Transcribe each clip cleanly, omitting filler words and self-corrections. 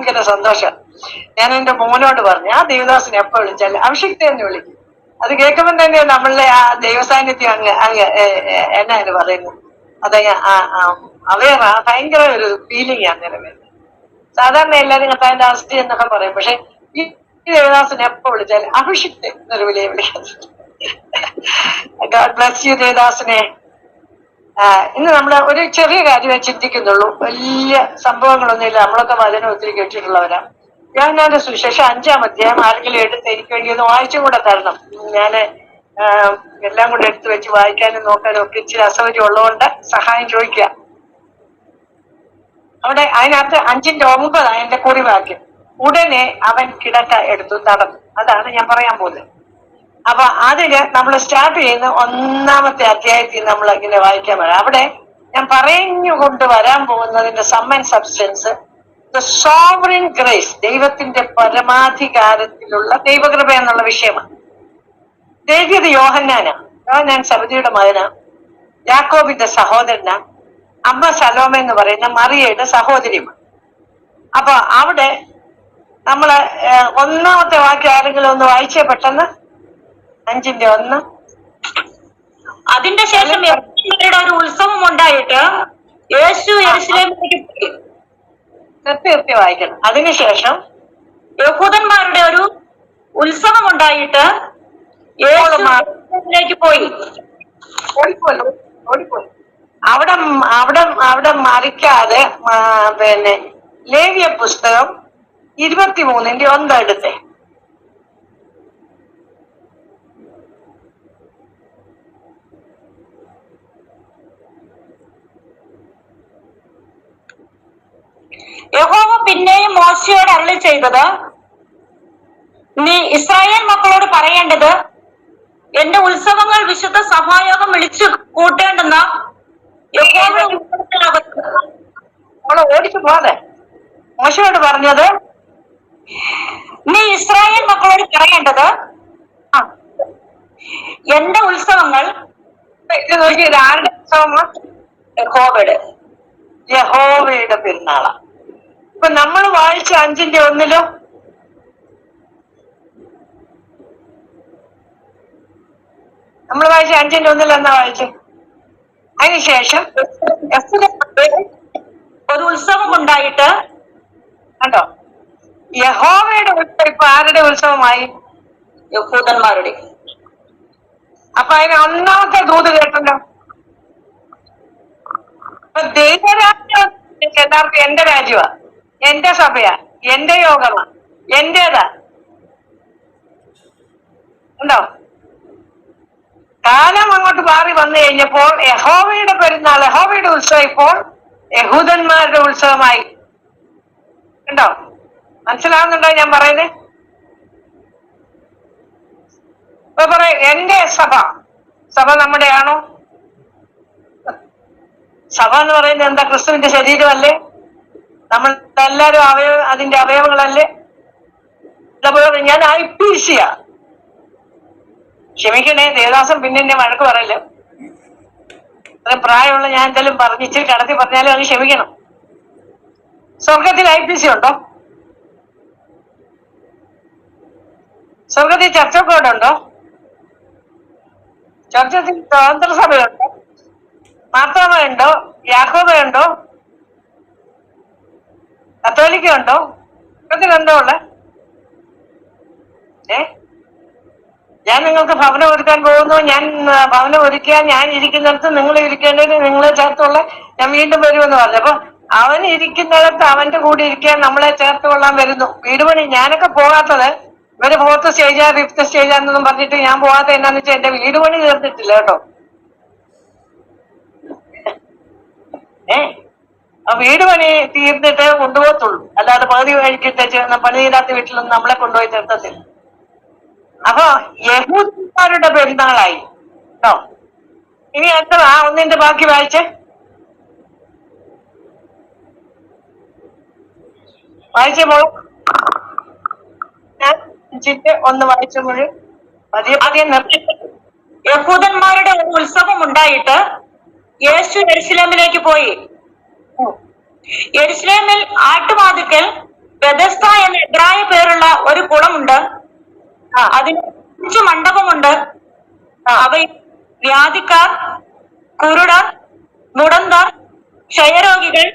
ഭയങ്കര സന്തോഷം. ഞാൻ എന്റെ മോനോട് പറഞ്ഞു, ആ ദേവദാസിനെ എപ്പോ വിളിച്ചാൽ അഭിഷിക്തയെ എന്ന് വിളിക്കും. അത് കേൾക്കുമ്പോൾ തന്നെ നമ്മളുടെ ആ ദൈവസാന്നിധ്യം എന്നാണ് പറയുന്നത്, അത് അവയറാ, ഭയങ്കര ഒരു ഫീലിംഗ് ആണ് നിലവിൽ. സാധാരണ എല്ലാവരും കർത്താവിന്റെ അവസ്ഥ എന്നൊക്കെ പറയും, പക്ഷെ ഈ ദേവദാസിനെ എപ്പോ വിളിച്ചാൽ അഭിഷിക്തൻ എന്നൊരു വിളിയെ വിളിക്കുന്നത്. ഗോഡ് ബ്ലസ് യു ദേവദാസിനെ. ഇന്ന് നമ്മള് ഒരു ചെറിയ കാര്യമേ ചിന്തിക്കുന്നുള്ളൂ, വലിയ സംഭവങ്ങളൊന്നുമില്ല. നമ്മളൊക്കെ വചനം ഒത്തിരി കേട്ടിട്ടുള്ളവരാ. യോഹന്നാന്റെ സുവിശേഷം 5-ാം അധ്യായം ആരെങ്കിലും എടുത്ത് എനിക്ക് വേണ്ടി ഒന്ന് വായിച്ചും കൂടെ തരണം. ഞാന് എല്ലാം കൂടെ എടുത്തു വെച്ച് വായിക്കാനും നോക്കാനും ഒക്കെ ഇച്ചിരി അസൗകര്യം ഉള്ളതുകൊണ്ട് സഹായം ചോദിക്കുക. അവിടെ അതിനകത്ത് 5:9 എന്റെ കുറിവാക്യം. ഉടനെ അവൻ കിടക്ക എടുത്തു നടന്നു. അതാണ് ഞാൻ പറയാൻ പോകുന്നത്. അപ്പൊ അതിന് നമ്മൾ സ്റ്റാർട്ട് ചെയ്യുന്ന 1-ാമത്തെ അധ്യായത്തിൽ നമ്മൾ ഇങ്ങനെ വായിക്കാൻ പറയാം. അവിടെ ഞാൻ പറഞ്ഞുകൊണ്ട് വരാൻ പോകുന്നതിന്റെ sum and substance the sovereign grace, ദൈവത്തിന്റെ പരമാധികാരത്തിലുള്ള ദൈവകൃപ എന്നുള്ള വിഷയമാണ്. ദൈവീയത യോഹന്നാൻ സബദിയുടെ മകനാ, യാക്കോബിന്റെ സഹോദരനാ, അമ്മ സലോമ എന്ന് പറയുന്ന മറിയയുടെ സഹോദരിയുമാണ്. അപ്പൊ അവിടെ നമ്മള് 1-ാമത്തെ വാക്യം ആരെങ്കിലും ഒന്ന് വായിച്ചേ പെട്ടെന്ന്. 5:1. അതിന്റെ ശേഷം യഹൂദന്മാരുടെ ഒരു ഉത്സവം ഉണ്ടായിട്ട് യേശു യെരൂശലേമിലേക്ക് പോയി. നിർത്തി വായിക്കണം. അതിനുശേഷം യഹൂദന്മാരുടെ ഒരു ഉത്സവം ഉണ്ടായിട്ട് യേശു യെരൂശലേമിലേക്ക് പോയി. ഓടിപ്പോയി. അവിടെ മറിക്കാതെ പിന്നെ ലേവ്യ പുസ്തകം 23:1 എടുത്തേ. യഹോവ പിന്നെയും മോശയോട് അരുളി ചെയ്തത്, നീ ഇസ്രായേൽ മക്കളോട് പറയേണ്ടത്, എന്റെ ഉത്സവങ്ങൾ വിശുദ്ധ സഭായോഗം വിളിച്ചു കൂട്ടേണ്ടെന്ന ഓടിച്ചു പോകാതെ മോശയോട് പറഞ്ഞത്, നീ ഇസ്രായേൽ മക്കളോട് പറയേണ്ടത്, എന്റെ ഉത്സവങ്ങൾ. ഇത് നോക്കി, ഇത് ആരുടെ ഉത്സവമാണ്? യഹോവയുടെ പെരുന്നാളാ. ഇപ്പൊ നമ്മൾ വായിച്ച 5:1 നമ്മൾ വായിച്ച 5:1 എന്നാ വായിച്ചു. അതിനുശേഷം ഒരു ഉത്സവം ഉണ്ടായിട്ട്, കണ്ടോ, യഹോവയുടെ ഉത്സവം ഇപ്പൊ ആരുടെ ഉത്സവമായി? യഹൂദന്മാരുടെ. അപ്പൊ അതിന് 1-ാമത്തെ ദൂത് കേട്ടല്ലോ. ഇപ്പൊ ദൈവരാജ്യം എല്ലാവർക്കും എന്റെ രാജ്യമാ, എന്റെ സഭയാ, എന്റെ യോഗമാ, എന്റേതാ. ഉണ്ടോ? കാലം അങ്ങോട്ട് മാറി വന്നു കഴിഞ്ഞപ്പോൾ യഹോവയുടെ പെരുന്നാൾ, യഹോവയുടെ ഉത്സവം ഇപ്പോൾ യഹൂദന്മാരുടെ ഉത്സവമായി. ഉണ്ടോ? മനസ്സിലാവുന്നുണ്ടോ ഞാൻ പറയുന്നത്? ഇപ്പൊ പറയും എന്റെ സഭ നമ്മുടെയാണോ? സഭ എന്ന് പറയുന്നത് എന്താ? ക്രിസ്തുവിന്റെ ശരീരമല്ലേ? നമ്മൾ എല്ലാവരും അതിന്റെ അവയവങ്ങളല്ലേ? ഞാൻ IPC. ക്ഷമിക്കണേ ദേവദാസൻ, പിന്നെ എന്നെ വഴക്ക് പറയല്ലോ. അത്രയും പ്രായമുള്ള ഞാൻ എന്തെങ്കിലും ഇച്ചിരി കടത്തി പറഞ്ഞാലും അത് ക്ഷമിക്കണം. സ്വർഗത്തിൽ IPC ഉണ്ടോ? സ്വർഗത്തിൽ ചർച്ച ബോർഡ് ഉണ്ടോ? ചർച്ചത്തിൽ സ്വതന്ത്ര സഭയുണ്ടോ? മാർത്തോമയുണ്ടോ? യാക്കോബയുണ്ടോ? കത്തോലിക്ക ഉണ്ടോ? ഇതിലെന്തോ ഉള്ളേ? ഞാൻ നിങ്ങൾക്ക് ഭവനം ഒരുക്കാൻ പോകുന്നു. ഞാൻ ഭവനം ഒരുക്കാൻ ഞാൻ ഇരിക്കുന്നിടത്ത് നിങ്ങൾ ഇരിക്കേണ്ടത് നിങ്ങളെ ചേർത്തുള്ള ഞാൻ വീണ്ടും വരുമെന്ന് പറഞ്ഞു. അപ്പൊ അവൻ ഇരിക്കുന്നിടത്ത് അവന്റെ കൂടെ ഇരിക്കാൻ നമ്മളെ ചേർത്ത് കൊള്ളാൻ വരുന്നു. വീട് പണി ഞാനൊക്കെ പോകാത്തത്, ഇവര് 4th സ്റ്റേജാ 5th സ്റ്റേജാന്നൊന്നും പറഞ്ഞിട്ട് ഞാൻ പോകാത്ത എന്നാന്ന് വെച്ചാൽ എന്റെ വീട് പണി തീർന്നിട്ടില്ല കേട്ടോ. ആ വീട് പണി തീർന്നിട്ട് കൊണ്ടുപോകത്തുള്ളൂ, അല്ലാതെ പകുതി കഴിച്ചിട്ട് പണി തീരാത്ത വീട്ടിലൊന്നും നമ്മളെ കൊണ്ടുപോയി ചേർത്തത്തില്ല. അപ്പൊ യഹൂദന്മാരുടെ പെരുന്നാളായി കേട്ടോ. ഇനി എത്ര 1-ന്റെ ബാക്കി വായിച്ചേ. വായിച്ചേ മോള്. ഞാൻ 5:1 വായിച്ചപ്പോൾ പതിയെ നിർത്തി. യഹൂദന്മാരുടെ ഒരു ഉത്സവം ഉണ്ടായിട്ട് യേശു യെരൂശലേമിലേക്ക് പോയി. യെരൂശലേമിൽ ആട്ടുവാതിക്കൽ ബെഥസ്ത എന്ന എബ്രായ പേരുള്ള ഒരു കുളമുണ്ട്. അതിന് 5 മണ്ഡപമുണ്ട്. അവയിൽ വ്യാധിക്കാർ, കുരുടർ, മുടന്തർ, ക്ഷയരോഗികൾ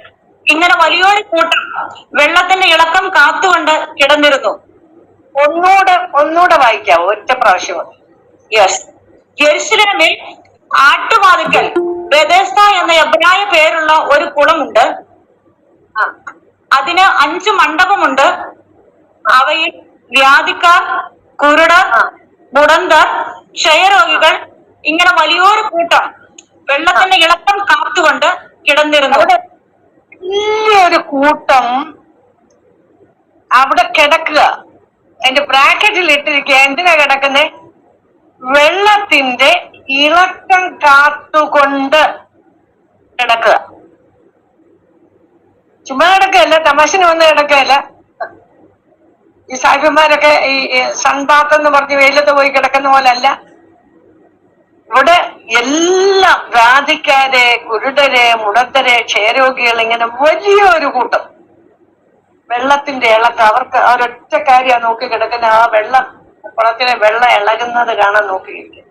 ഇങ്ങനെ വലിയൊരു കൂട്ടം വെള്ളത്തിന്റെ ഇളക്കം കാത്തുകൊണ്ട് കിടന്നിരുന്നു. ഒന്നുകൂടെ വായിക്കാവോ? ഒറ്റ പ്രാവശ്യം. യെസ്. യെരുശലേമിൽ ആട്ടുവാതിക്കൽ ബെഥസ്ത എന്ന എബ്രായ പേരുള്ള ഒരു കുളമുണ്ട്. അതിന് 5 മണ്ഡപമുണ്ട്. അവയിൽ വ്യാധിക്കാർ, കുരുടർ, മുടന്തർ, ക്ഷയരോഗികൾ ഇങ്ങനെ വലിയൊരു കൂട്ടം വെള്ളത്തിന്റെ ഇളക്കം കാത്തുകൊണ്ട് കിടന്നിരുന്നു. വലിയൊരു കൂട്ടം അവിടെ കിടക്കുക. അതിന്റെ ബ്രാക്കറ്റിൽ ഇട്ടിരിക്കുക. എന്തിനാ കിടക്കുന്നേ? വെള്ളത്തിന്റെ ഇളക്കം കാത്തുകൊണ്ട് കിടക്കുക. ചുമ്മാ കിടക്കുകയല്ല, തമാശന് വന്ന് കിടക്കുകയല്ല. ഈ സാഹിബന്മാരൊക്കെ ഈ സൺബാത്ത് എന്ന് പറഞ്ഞ് വെയിലത്ത് പോയി കിടക്കുന്ന പോലെ അല്ല. ഇവിടെ എല്ലാം വ്യാധിക്കാരെ, കുരുടരെ, മുടന്തരെ, ക്ഷയരോഗികൾ ഇങ്ങനെ വലിയൊരു കൂട്ടം വെള്ളത്തിന്റെ ഇളക്കം. അവർക്ക് ഒരൊറ്റ കാര്യം നോക്കി കിടക്കുന്ന ആ വെള്ളം, കുളത്തിലെ വെള്ളം ഇളകുന്നത് കാണാൻ നോക്കിയിരിക്കും.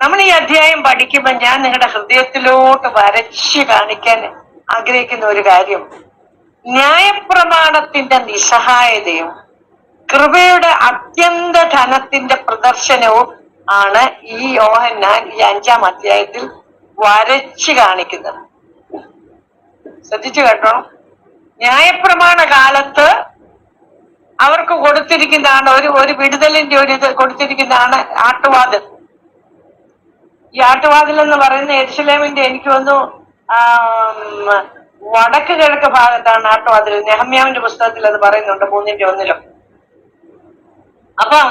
നമ്മൾ ഈ അധ്യായം പഠിക്കുമ്പോൾ ഞാൻ നിങ്ങളുടെ ഹൃദയത്തിലോട്ട് വരച്ച് കാണിക്കാൻ ആഗ്രഹിക്കുന്ന ഒരു കാര്യം, ന്യായപ്രമാണത്തിന്റെ നിസ്സഹായതയും കൃപയുടെ അത്യന്ത ധനത്തിന്റെ പ്രദർശനവും ആണ് ഈ യോഹന്നാൻ ഈ 5-ാം അധ്യായത്തിൽ വരച്ച് കാണിക്കുന്നത്. ശ്രദ്ധിച്ചു കേട്ടോ. ന്യായപ്രമാണ കാലത്ത് അവർക്ക് കൊടുത്തിരിക്കുന്നതാണ് ഒരു വിടുതലിന്റെ ഒരു ഇത് കൊടുത്തിരിക്കുന്നതാണ് ആട്ടുവാതിൽ. ഈ ആട്ടുവാതിൽ എന്ന് പറയുന്ന യെരുശലേമിന്റെ എനിക്ക് തോന്നുന്നു വടക്ക് കിഴക്ക് ഭാഗത്താണ് ആട്ടുവാതിൽ. നെഹമ്യാവിന്റെ പുസ്തകത്തിൽ അത് പറയുന്നുണ്ട് 3:1. അപ്പം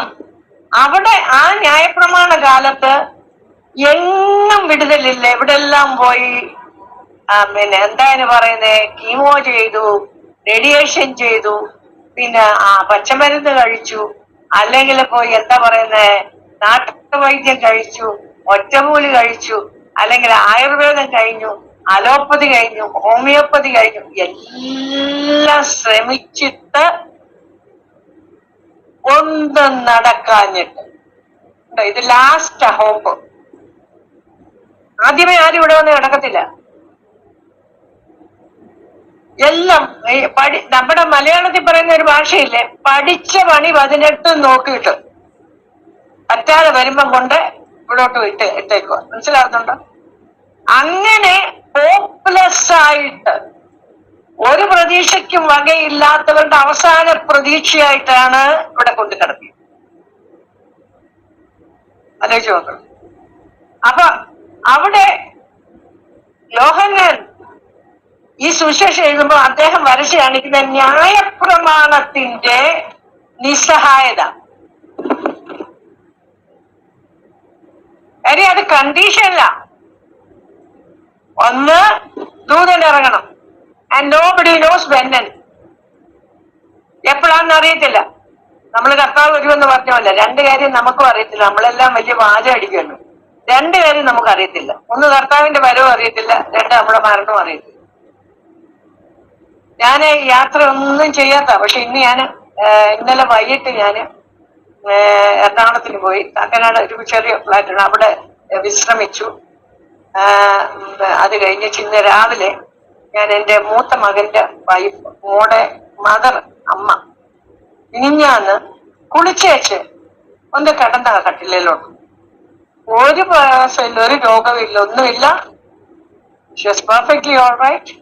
അവിടെ ആ ന്യായപ്രമാണ കാലത്ത് എങ്ങും വിടുതലില്ല. എവിടെല്ലാം പോയി പിന്നെ എന്തായാലും പറയുന്നേ, കീമോ ചെയ്തു, റേഡിയേഷൻ ചെയ്തു, പിന്നെ പച്ചമരുന്ന് കഴിച്ചു, അല്ലെങ്കിൽ പോയി എന്താ പറയുന്നേ നാട്ടുവൈദ്യം കഴിച്ചു, ഒറ്റമൂലി കഴിച്ചു, അല്ലെങ്കിൽ ആയുർവേദം കഴിഞ്ഞു, അലോപ്പതി കഴിഞ്ഞു, ഹോമിയോപ്പതി കഴിഞ്ഞു, എല്ലാം ശ്രമിച്ചിട്ട് ഒന്നും നടക്കാഞ്ഞിട്ട്. ഇത് ലാസ്റ്റ് ഹോപ്പ്. ആദ്യമേ ആരും ഇവിടെ വന്ന് കിടക്കത്തില്ല. എല്ലാം നമ്മുടെ മലയാളത്തിൽ പറയുന്ന ഒരു ഭാഷയില്ലേ, പഠിച്ച പണി 18 നോക്കിയിട്ട് പറ്റാതെ വരുമ്പം കൊണ്ട് ഇവിടോട്ട് ഇട്ടേക്കുക. മനസ്സിലാകുന്നുണ്ടോ? അങ്ങനെ ഹോപ്പ്ലെസ് ആയിട്ട് ഒരു പ്രതീക്ഷയ്ക്കും വകയില്ലാത്തവരുടെ അവസാന പ്രതീക്ഷയായിട്ടാണ് ഇവിടെ കൊണ്ട് കിടത്തിയത്. ആലോചിച്ച് നോക്കണം. അപ്പൊ അവിടെ യോഹന്നാൻ ഈ സുവിശേഷം എഴുതുമ്പോൾ അദ്ദേഹം വരച്ച് കാണിക്കുന്ന ന്യായപ്രമാണത്തിന്റെ നിസ്സഹായത. കാര്യം അത് കണ്ടീഷനല്ല. ഒന്ന്, ദൂതൻ ഇറങ്ങണം. And nobody knows when. എപ്പോഴാന്ന് അറിയത്തില്ല. നമ്മൾ കർത്താവ് വരുമെന്ന് പറഞ്ഞല്ല. 2 കാര്യം നമുക്കും അറിയത്തില്ല. നമ്മളെല്ലാം വലിയ വാചം അടിക്കുന്നു. 2 കാര്യം നമുക്ക് അറിയത്തില്ല. ഒന്ന്, കർത്താവിന്റെ വരവും അറിയത്തില്ല. 2, നമ്മുടെ മരണവും അറിയത്തില്ല. ഞാൻ യാത്ര ഒന്നും ചെയ്യാത്ത, പക്ഷെ ഇന്നലെ വൈകിട്ട് ഞാൻ എറണാകുളത്തിന് പോയി. കാക്കനാട് ഒരു ചെറിയ ഫ്ലാറ്റാണ്, അവിടെ വിശ്രമിച്ചു. അത് കഴിഞ്ഞ് ഇന്ന് രാവിലെ ഞാൻ എൻ്റെ മൂത്ത മകന്റെ വൈഫ്, മോടെ മദർ, അമ്മ ഇനിഞ്ഞാന്ന് കുളിച്ചേച്ച് ഒന്ന് കിടന്ന കട്ടിലോട്ട്. ഒരു പ്രയാസമില്ല, ഒരു രോഗമില്ല, ഒന്നുമില്ല. She was perfectly all right.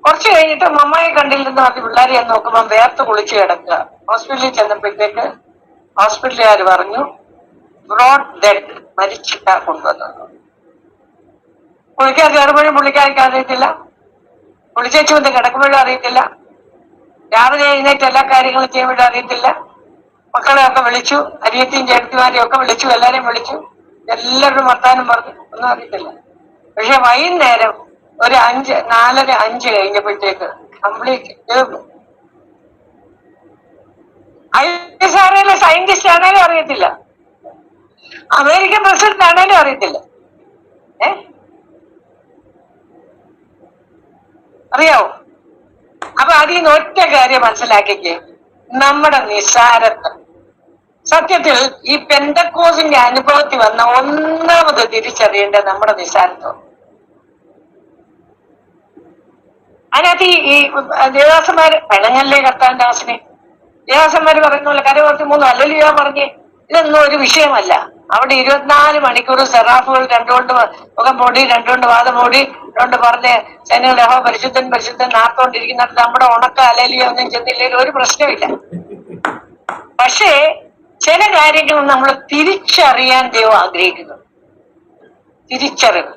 കുറച്ച് കഴിഞ്ഞിട്ട് മമ്മയെ കണ്ടില്ലെന്ന് പറഞ്ഞ് പിള്ളേരെ ഞാൻ നോക്കുമ്പോൾ വേർത്ത് കുളിച്ച് കിടക്കുക. ഹോസ്പിറ്റലിൽ ചെന്നപ്പോഴത്തേക്ക് ഹോസ്പിറ്റലുകാർ പറഞ്ഞു ബ്രോഡ് ഡെഡ്, മരിച്ചിട്ടാ കൊണ്ടുവന്നു. കുളിക്കാൻ കയറുമ്പോഴും പുള്ളിക്കാർക്ക് അറിയത്തില്ല, കുളിച്ചേച്ചു വന്ന് കിടക്കുമ്പോഴും അറിയത്തില്ല, രാവിലെ എഴുന്നേറ്റ് എല്ലാ കാര്യങ്ങളും ചെയ്യുമ്പോഴും അറിയത്തില്ല. മക്കളെയൊക്കെ വിളിച്ചു, അരിയത്തെയും ചേട്ടത്തിമാരെയും ഒക്കെ വിളിച്ചു, എല്ലാരെയും വിളിച്ചു, എല്ലാവരും വർത്താനം പറഞ്ഞു, ഒന്നും അറിയത്തില്ല. പക്ഷെ വൈകുന്നേരം ഒരു 4:30-5 കഴിഞ്ഞപ്പോഴത്തേക്ക് കംപ്ലീറ്റ് തീർന്നു. IAS ആണേലും സയന്റിസ്റ്റ് ആണേലും അറിയത്തില്ല, അമേരിക്കൻ പ്രസിഡന്റ് ആണേലും അറിയത്തില്ല. അറിയാവോ? അപ്പൊ അതിൽ നിന്ന് ഒറ്റ കാര്യം മനസ്സിലാക്കിക്കേ, നമ്മുടെ നിസ്സാരത്വം. സത്യത്തിൽ ഈ പെന്തക്കോസിന്റെ അനുഭവത്തിൽ വന്ന ഒന്നാമത് തിരിച്ചറിയേണ്ട നമ്മുടെ നിസ്സാരത്വം. അതിനകത്ത് ഈ ദേവദാസന്മാര് പിണങ്ങല്ലേ കർത്താവിന്റെ ദാസനെ, ദേവദാസന്മാര് പറയുന്ന പോലെ കരവർത്തി 3 ഹല്ലേലൂയ പറഞ്ഞ് ഇതൊന്നും ഒരു വിഷയമല്ല. അവിടെ 24 മണിക്കൂർ സെറാഫുകൾ 2 കൊണ്ട് മുഖം മൂടി, 2 കൊണ്ട് വാദം മൂടി, 2 പറഞ്ഞ് സൈന്യങ്ങൾ യഹോവ പരിശുദ്ധൻ പരിശുദ്ധൻ നാർത്തോണ്ടിരിക്കുന്നിടത്ത് നമ്മുടെ ഉണക്ക ഹല്ലേലൂയ ഒന്നും ചെന്നില്ലെങ്കിൽ ഒരു പ്രശ്നമില്ല. പക്ഷേ ചില കാര്യങ്ങൾ നമ്മൾ തിരിച്ചറിയാൻ ദൈവം ആഗ്രഹിക്കുന്നു. തിരിച്ചറിവ്.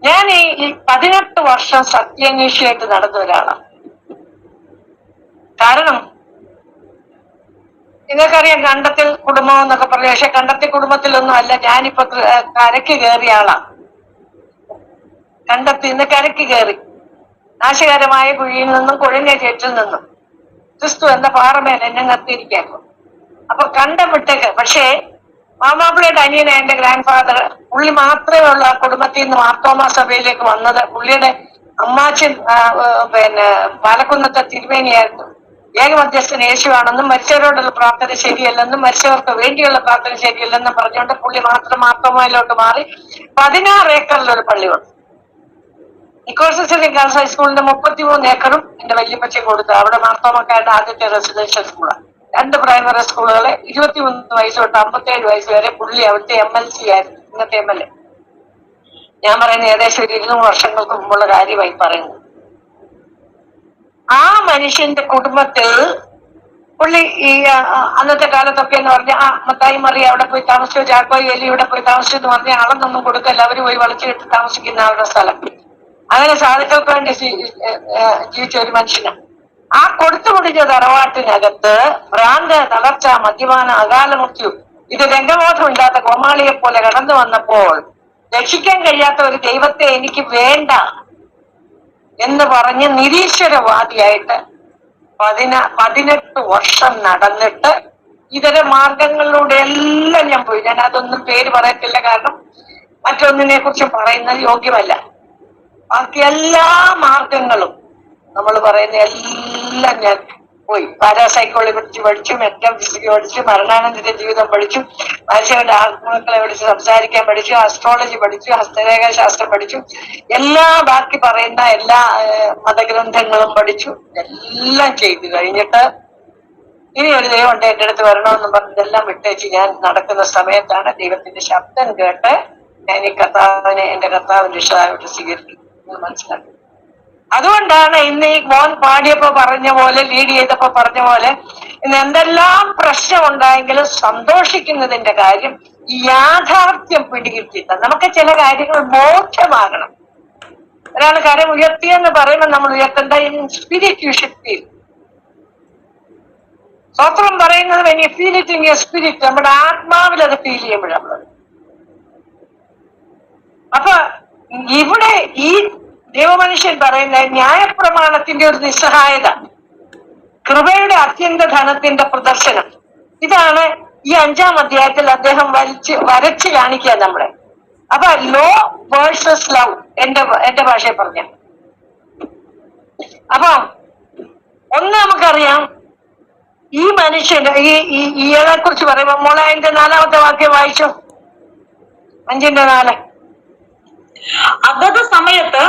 ഞാൻ ഈ 18 വർഷം സത്യാന്വേഷിയായിട്ട് നടന്ന ഒരാളാണ്. കാരണം നിങ്ങൾക്കറിയാം കണ്ടത്തിൽ കുടുംബം എന്നൊക്കെ പറഞ്ഞു. പക്ഷെ കണ്ടത്തിൽ കുടുംബത്തിലൊന്നും അല്ല. ഞാനിപ്പോ കരക്ക് കയറിയ ആളാണ്. കണ്ടത്തിൽ നിന്ന് കരക്ക് കയറി നാശകരമായ കുഴിയിൽ നിന്നും കുഴഞ്ഞ ചേറ്റിൽ നിന്നും ക്രിസ്തു എന്ന പാറമേൽ എന്നെ നിർത്തിയിരിക്കാക്കും. അപ്പൊ കണ്ടം വിട്ടേക്ക്. പക്ഷേ മാമാപ്പിളയുടെ അനിയനായ എന്റെ ഗ്രാൻഡ് ഫാദർ, പുള്ളി മാത്രമേ ഉള്ള ആ കുടുംബത്തിൽ നിന്ന് മാർത്തോമാ സഭയിലേക്ക് വന്നത്. പുള്ളിയുടെ അമ്മാച്ചൻ പാലക്കുന്നത്തെ തിരുമേനിയായിരുന്നു. ഏകമധ്യസ്ഥൻ യേശുവാണെന്നും മരിച്ചവരോടുള്ള പ്രാർത്ഥന ശരിയല്ലെന്നും മരിച്ചവർക്ക് വേണ്ടിയുള്ള പ്രാർത്ഥന ശരിയല്ലെന്നും പറഞ്ഞുകൊണ്ട് പുള്ളി മാത്രം മാർത്തോമയിലോട്ട് മാറി 16 ഏക്കറിലൊരു പള്ളിയുണ്ട്. നിക്കോളാസ് ഗേൾസ് ഹൈസ്കൂളിന്റെ 33 ഏക്കറും എന്റെ വല്യപ്പച്ചൻ കൊടുത്തു. അവിടെ മാർത്തോമക്കാരുടെ ആദ്യത്തെ റെസിഡൻഷ്യൽ സ്കൂളാണ്. 2 പ്രൈമറി സ്കൂളുകളെ 23 വയസ്സ് തൊട്ട് 57 വയസ്സ് വരെ പുള്ളി അവിടുത്തെ MLC ആയിരുന്നു, ഇന്നത്തെ MLA. ഞാൻ പറയുന്നത് ഏകദേശം ഒരു 200 വർഷങ്ങൾക്ക് മുമ്പുള്ള കാര്യമായി പറയുന്നു. ആ മനുഷ്യന്റെ കുടുംബത്തിൽ പുള്ളി ഈ അന്നത്തെ കാലത്തൊക്കെ എന്ന് പറഞ്ഞാൽ മത്തായി മറിയ അവിടെ പോയി താമസിച്ചു, ചാക്കോയി എലി ഇവിടെ പോയി താമസിച്ചു എന്ന് പറഞ്ഞാൽ ആളൊന്നും കൊടുക്കല്ല. അവര് പോയി വളച്ചു കെട്ടി താമസിക്കുന്ന അവരുടെ സ്ഥലം. അങ്ങനെ സാധുക്കൾക്ക് വേണ്ടി ജീവിച്ച ഒരു മനുഷ്യനാണ്. ആ കൊടുത്തു മുടിഞ്ഞ തറവാട്ടിനകത്ത് ഭ്രാന്ത്, തളർച്ച, മദ്യപാനം, അകാല മൃത്യു, ഇത് രംഗബോധമില്ലാത്ത കോമാളിയെ പോലെ കടന്നു വന്നപ്പോൾ രക്ഷിക്കാൻ കഴിയാത്ത ഒരു ദൈവത്തെ എനിക്ക് വേണ്ട എന്ന് പറഞ്ഞ് നിരീശ്വരവാദിയായിട്ട് 18 വർഷം നടന്നിട്ട് ഇതര മാർഗങ്ങളിലൂടെ എല്ലാം ഞാൻ പോയി. ഞാൻ അതൊന്നും പേര് പറയത്തില്ല, കാരണം മറ്റൊന്നിനെ കുറിച്ച് പറയുന്നത് യോഗ്യമല്ല. ബാക്കി എല്ലാ മാർഗങ്ങളും നമ്മൾ പറയുന്ന എല്ലാം ഞാൻ പോയി. പാരാസൈക്കോളജി പഠിച്ചു, മെറ്റാഫിസിക്സ് പഠിച്ചു, മരണാനന്തര ജീവിതം പഠിച്ചു, മനുഷ്യരുടെ ആത്മാക്കളെ പഠിച്ച് സംസാരിക്കാൻ പഠിച്ചു, അസ്ട്രോളജി പഠിച്ചു, ഹസ്തരേഖ ശാസ്ത്രം പഠിച്ചു, എല്ലാ ബാക്കി പറയുന്ന എല്ലാ മതഗ്രന്ഥങ്ങളും പഠിച്ചു. എല്ലാം ചെയ്തു കഴിഞ്ഞിട്ട് ഇനി ഒരു ദൈവം ഉണ്ട് എന്റെ അടുത്ത് വരണമെന്നും പറഞ്ഞതെല്ലാം വിട്ടേച്ച് ഞാൻ നടക്കുന്ന സമയത്താണ് ദൈവത്തിന്റെ ശബ്ദം കേട്ട് ഞാൻ ഈ കർത്താവിനെ എന്റെ കർത്താവിന്റെ രക്ഷകനായിട്ട് സ്വീകരിക്കും മനസ്സിലാക്കി. അതുകൊണ്ടാണ് ഇന്ന് ഈ മോൻ പാടിയപ്പോ പറഞ്ഞ പോലെ, ലീഡ് ചെയ്തപ്പോ പറഞ്ഞ പോലെ, ഇന്ന് എന്തെല്ലാം പ്രശ്നം ഉണ്ടായെങ്കിലും സന്തോഷിക്കുന്നതിന്റെ കാര്യം ഈ യാഥാർത്ഥ്യം പിടികിട്ടിത്ത. നമുക്ക് ചില കാര്യങ്ങൾ ബോധ്യമാകണം. ഒരാൾ കാര്യം ഉയർത്തിയെന്ന് പറയുമ്പോൾ നമ്മൾ ഉയർത്തേണ്ട സ്പിരിറ്റ് യു ഷുഡ് ഫീൽ. സ്വത്രം പറയുന്നത് when you feel it in your spirit, നമ്മുടെ ആത്മാവിൽ അത് ഫീൽ ചെയ്യുമ്പോഴാണ്. അപ്പൊ ഇവിടെ ഈ ദൈവമനുഷ്യൻ പറയുന്ന ന്യായപ്രമാണത്തിന്റെ ഒരു നിസ്സഹായത, കൃപയുടെ അത്യന്ത ധനത്തിന്റെ പ്രദർശനം, ഇതാണ് ഈ 5-ാം അധ്യായത്തിൽ അദ്ദേഹം വരച്ച് കാണിക്കുക നമ്മളെ. അപ്പൊ ലോ വേഴ്സസ് ലവ് എന്റെ ഭാഷയിൽ പറഞ്ഞ. അപ്പൊ ഒന്ന് നമുക്കറിയാം, ഈ മനുഷ്യൻ ഇയാളെ കുറിച്ച് പറയുമ്പോ മോളെ അതിന്റെ 4-ാമത്തെ വാക്യം വായിച്ചു. 5:4. അതത് സമയത്ത്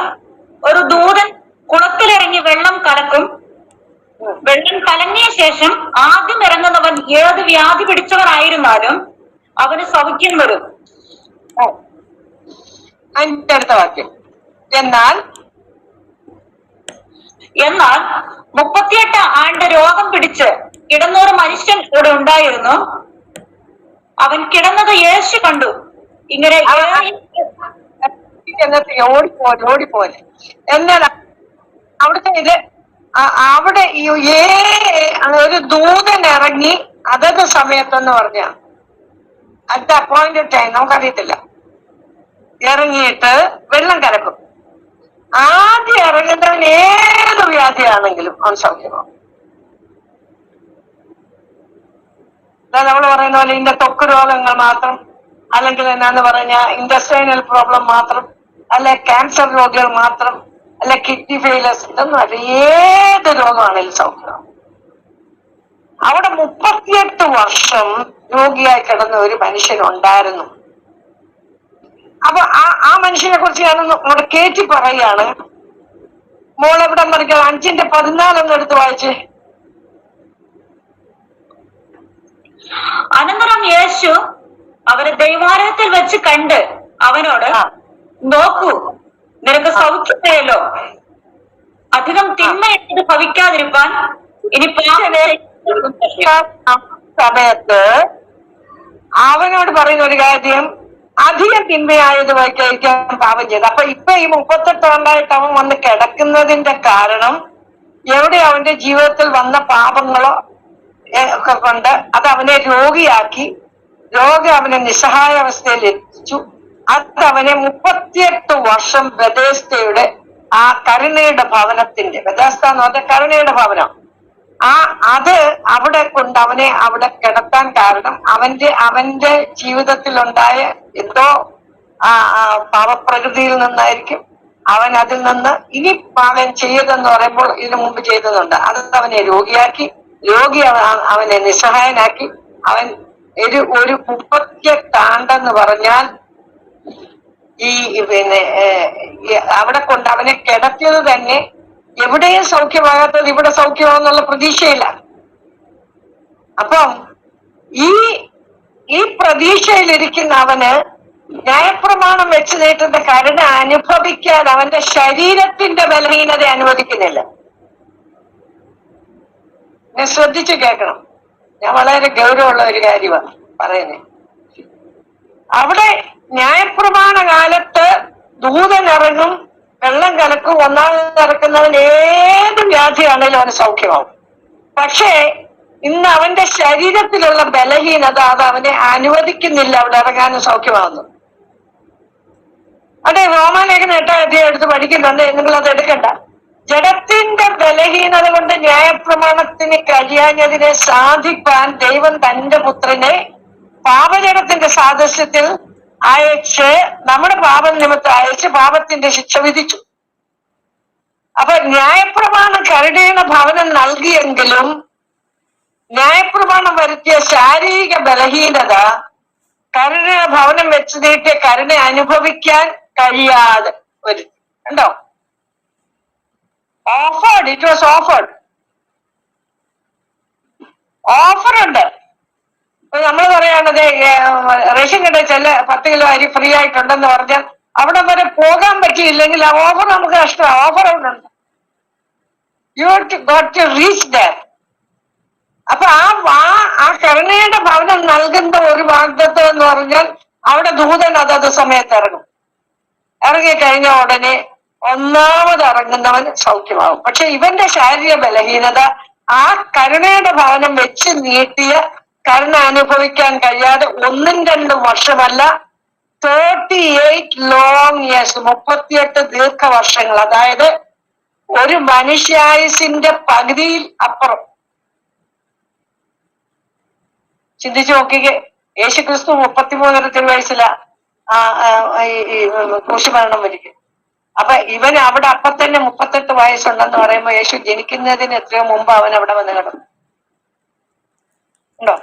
ഒരു ദൂതൻ കുളത്തിലിറങ്ങി വെള്ളം കലക്കും. വെള്ളം കലങ്ങിയ ശേഷം ആദ്യം ഇറങ്ങുന്നവൻ ഏത് വ്യാധി പിടിച്ചവനായിരുന്നാലും അവന് സൗഖ്യം വരും. അതിന്റെ അടുത്ത വാക്യം, എന്നാൽ 38 ആണ്ട് രോഗം പിടിച്ച് കിടന്നൊരു മനുഷ്യൻ ഇവിടെ ഉണ്ടായിരുന്നു. അവൻ കിടന്നത് യേശു കണ്ടു. ഇങ്ങനെ ഓടിപ്പോലെ എന്നാൽ അവിടുത്തെ ഇത് അവിടെ ഒരു ദൂതൻ ഇറങ്ങി അതത് സമയത്തെന്ന് പറഞ്ഞ അറ്റ് ദ അപ്പോയിന്റഡ് ടൈം, നമുക്കറിയത്തില്ല, ഇറങ്ങിയിട്ട് വെള്ളം കലക്കും. ആദ്യം ഇറങ്ങുന്നവൻ ഏത് വ്യാധിയാണെങ്കിലും അവൻ സൗഖ്യമാവും. നമ്മൾ പറയുന്ന പോലെ ഇന്ന ത്വക്ക് രോഗങ്ങൾ മാത്രം, അല്ലെങ്കിൽ എന്നാന്ന് പറഞ്ഞ ഇൻഡസ്ട്രൈനൽ പ്രോബ്ലം മാത്രം, അല്ലെ ക്യാൻസർ രോഗികൾ മാത്രം, അല്ല കിഡ്നി ഫെയിലേഴ്സ്, ഇതൊന്നും അല്ല, ഏത് രോഗമാണെങ്കിലും സൗഖ്യമാവും. അവിടെ 38 വർഷം രോഗിയായി കിടന്ന ഒരു മനുഷ്യനുണ്ടായിരുന്നു. അപ്പൊ ആ മനുഷ്യനെ കുറിച്ച് ഞാനൊന്ന് അവിടെ കയറ്റി പറയുകയാണ്. മോളെവിടെ മറിക്കാം 5:14 എടുത്ത് വായിച്ചേ. അനന്തരം യേശു അവരെ ദൈവാലയത്തിൽ വെച്ച് കണ്ട് അവനോട്, നോക്കൂ, നിനക്ക് സൗഖ്യമായല്ലോ. അധികം തിന്മയത് ഭവിക്കാതിരിക്കാൻ ഇനി സമയത്ത് അവനോട് പറയുന്ന ഒരു കാര്യം, അധികം തിന്മയായത് കഴിക്കാൻ പാപം ചെയ്ത്. അപ്പൊ ഇപ്പൊ ഈ 38 ആണ്ടായിട്ട് അവൻ വന്ന് കിടക്കുന്നതിന്റെ കാരണം എവിടെ അവന്റെ ജീവിതത്തിൽ വന്ന പാപങ്ങളോ ഒക്കെ കൊണ്ട് അത് അവനെ രോഗിയാക്കി, രോഗം അവനെ നിസ്സഹായ അവസ്ഥയിൽ എത്തിച്ചു. അത് അവനെ 38 വർഷം ബെഥേസ്ദയുടെ ആ കരുണയുടെ ഭവനത്തിന്റെ, ബെഥേസ്ദ എന്ന് പറഞ്ഞ കരുണയുടെ ഭവനം, അത് അവിടെ കൊണ്ട് അവനെ അവിടെ കിടത്താൻ കാരണം അവന്റെ ജീവിതത്തിലുണ്ടായ എന്തോ പാപപ്രകൃതിയിൽ നിന്നായിരിക്കും. അവൻ അതിൽ നിന്ന് ഇനി പാപം ചെയ്തെന്ന് പറയുമ്പോൾ ഇതിനു മുമ്പ് ചെയ്തതുണ്ട്, അത് അവനെ രോഗിയാക്കി, അവനെ നിസ്സഹായനാക്കി. അവൻ ഒരു 38 ആണ്ടെന്ന് പറഞ്ഞാൽ ഈ അവിടെ കൊണ്ട് അവനെ കിടത്തിയത് തന്നെ എവിടെയും സൗഖ്യമാകാത്തത് ഇവിടെ സൗഖ്യമാകുന്നുള്ള പ്രതീക്ഷയില്ല. അപ്പം ഈ പ്രതീക്ഷയിലിരിക്കുന്ന അവന് ന്യായപ്രമാണം വെച്ച് നീട്ടുന്ന കരുണ അനുഭവിക്കാൻ അവന്റെ ശരീരത്തിന്റെ ബലഹീനത അനുവദിക്കുന്നില്ല. ഞാൻ ശ്രദ്ധിച്ചു കേൾക്കണം, ഞാൻ വളരെ ഗൗരവമുള്ള ഒരു കാര്യമാണ് പറയുന്നത്. അവിടെ ന്യായപ്രമാണ കാലത്ത് ദൂതനിറങ്ങും, വെള്ളം കലക്കും, ഒന്നാമത് ഇറക്കുന്നവൻ ഏത് വ്യാധിയാണേലും അവന് സൗഖ്യമാവും. പക്ഷേ ഇന്ന് അവന്റെ ശരീരത്തിലുള്ള ബലഹീനത അത് അവനെ അനുവദിക്കുന്നില്ല അവിടെ ഇറങ്ങാനും സൗഖ്യമാവുന്നു. അതെ, റോമാലേഖനം 8-ാം അധ്യായം എടുത്ത് പഠിക്കുന്നുണ്ട്, നിങ്ങൾ അത് എടുക്കണ്ട. ജഡത്തിന്റെ ബലഹീനത കൊണ്ട് ന്യായപ്രമാണത്തിന് കഴിയാഞ്ഞതിനെ സാധിപ്പാൻ ദൈവം തന്റെ പുത്രനെ പാപജടത്തിന്റെ സാദൃശ്യത്തിൽ അയച്ച്, നമ്മുടെ പാപം നിമിത്തം അയച്ച് പാപത്തിന്റെ ശിക്ഷ വിധിച്ചു. അപ്പൊ ന്യായപ്രമാണം കരുണയുടെ ഭവനം നൽകിയെങ്കിലും ന്യായപ്രമാണം വരുത്തിയ ശാരീരിക ബലഹീനത കരുണയുടെ ഭവനം വെച്ച് നീട്ടിയ കരുണ അനുഭവിക്കാൻ കഴിയാതെ വരുത്തി. കണ്ടോ? ഓഫേർഡ്, ഇറ്റ് വാസ് ഓഫേർഡ്, ഓഫറുണ്ട്. ഇപ്പൊ നമ്മൾ പറയാണത് റേഷൻ കടയിൽ ചില 10 കിലോ അരി ഫ്രീ ആയിട്ടുണ്ടെന്ന് പറഞ്ഞാൽ അവിടെ വരെ പോകാൻ പറ്റിയില്ലെങ്കിൽ ആ ഓഫർ നമുക്ക് നഷ്ടമാണ്. ഓഫർ അവിടെ ഉണ്ട്, you got to reach there. അപ്പൊ ആ കരുണയുടെ ഭവനം നൽകുന്ന ഒരു വാഗ്ദത്വം എന്ന് പറഞ്ഞാൽ അവിടെ ദൂതൻ അതത് സമയത്ത് ഇറങ്ങും. ഇറങ്ങിക്കഴിഞ്ഞ ഉടനെ ഒന്നാമത് ഇറങ്ങുന്നവൻ സൗഖ്യമാവും. പക്ഷെ ഇവന്റെ ശാരീരിക ബലഹീനത ആ കരുണയുടെ ഭവനം വെച്ച് നീട്ടിയ കരുണ അനുഭവിക്കാൻ കഴിയാതെ 1-2 വർഷമല്ല, 38 ലോങ് ഇയേഴ്സ്, 38 ദീർഘവർഷങ്ങൾ, അതായത് ഒരു മനുഷ്യായുസിന്റെ പകുതിയിൽ അപ്പുറം. ചിന്തിച്ചു നോക്കിക്കേ, യേശുക്രിസ്തു 33 വയസ്സിലാ ക്രൂശുമരണം വരിക്കും. അപ്പൊ ഇവൻ അവിടെ അപ്പൊ തന്നെ 38 വയസ്സുണ്ടെന്ന് പറയുമ്പോ യേശു ജനിക്കുന്നതിന് എത്രയോ മുമ്പ് അവൻ അവിടെ വന്ന് കിടന്നു ഉണ്ടോ?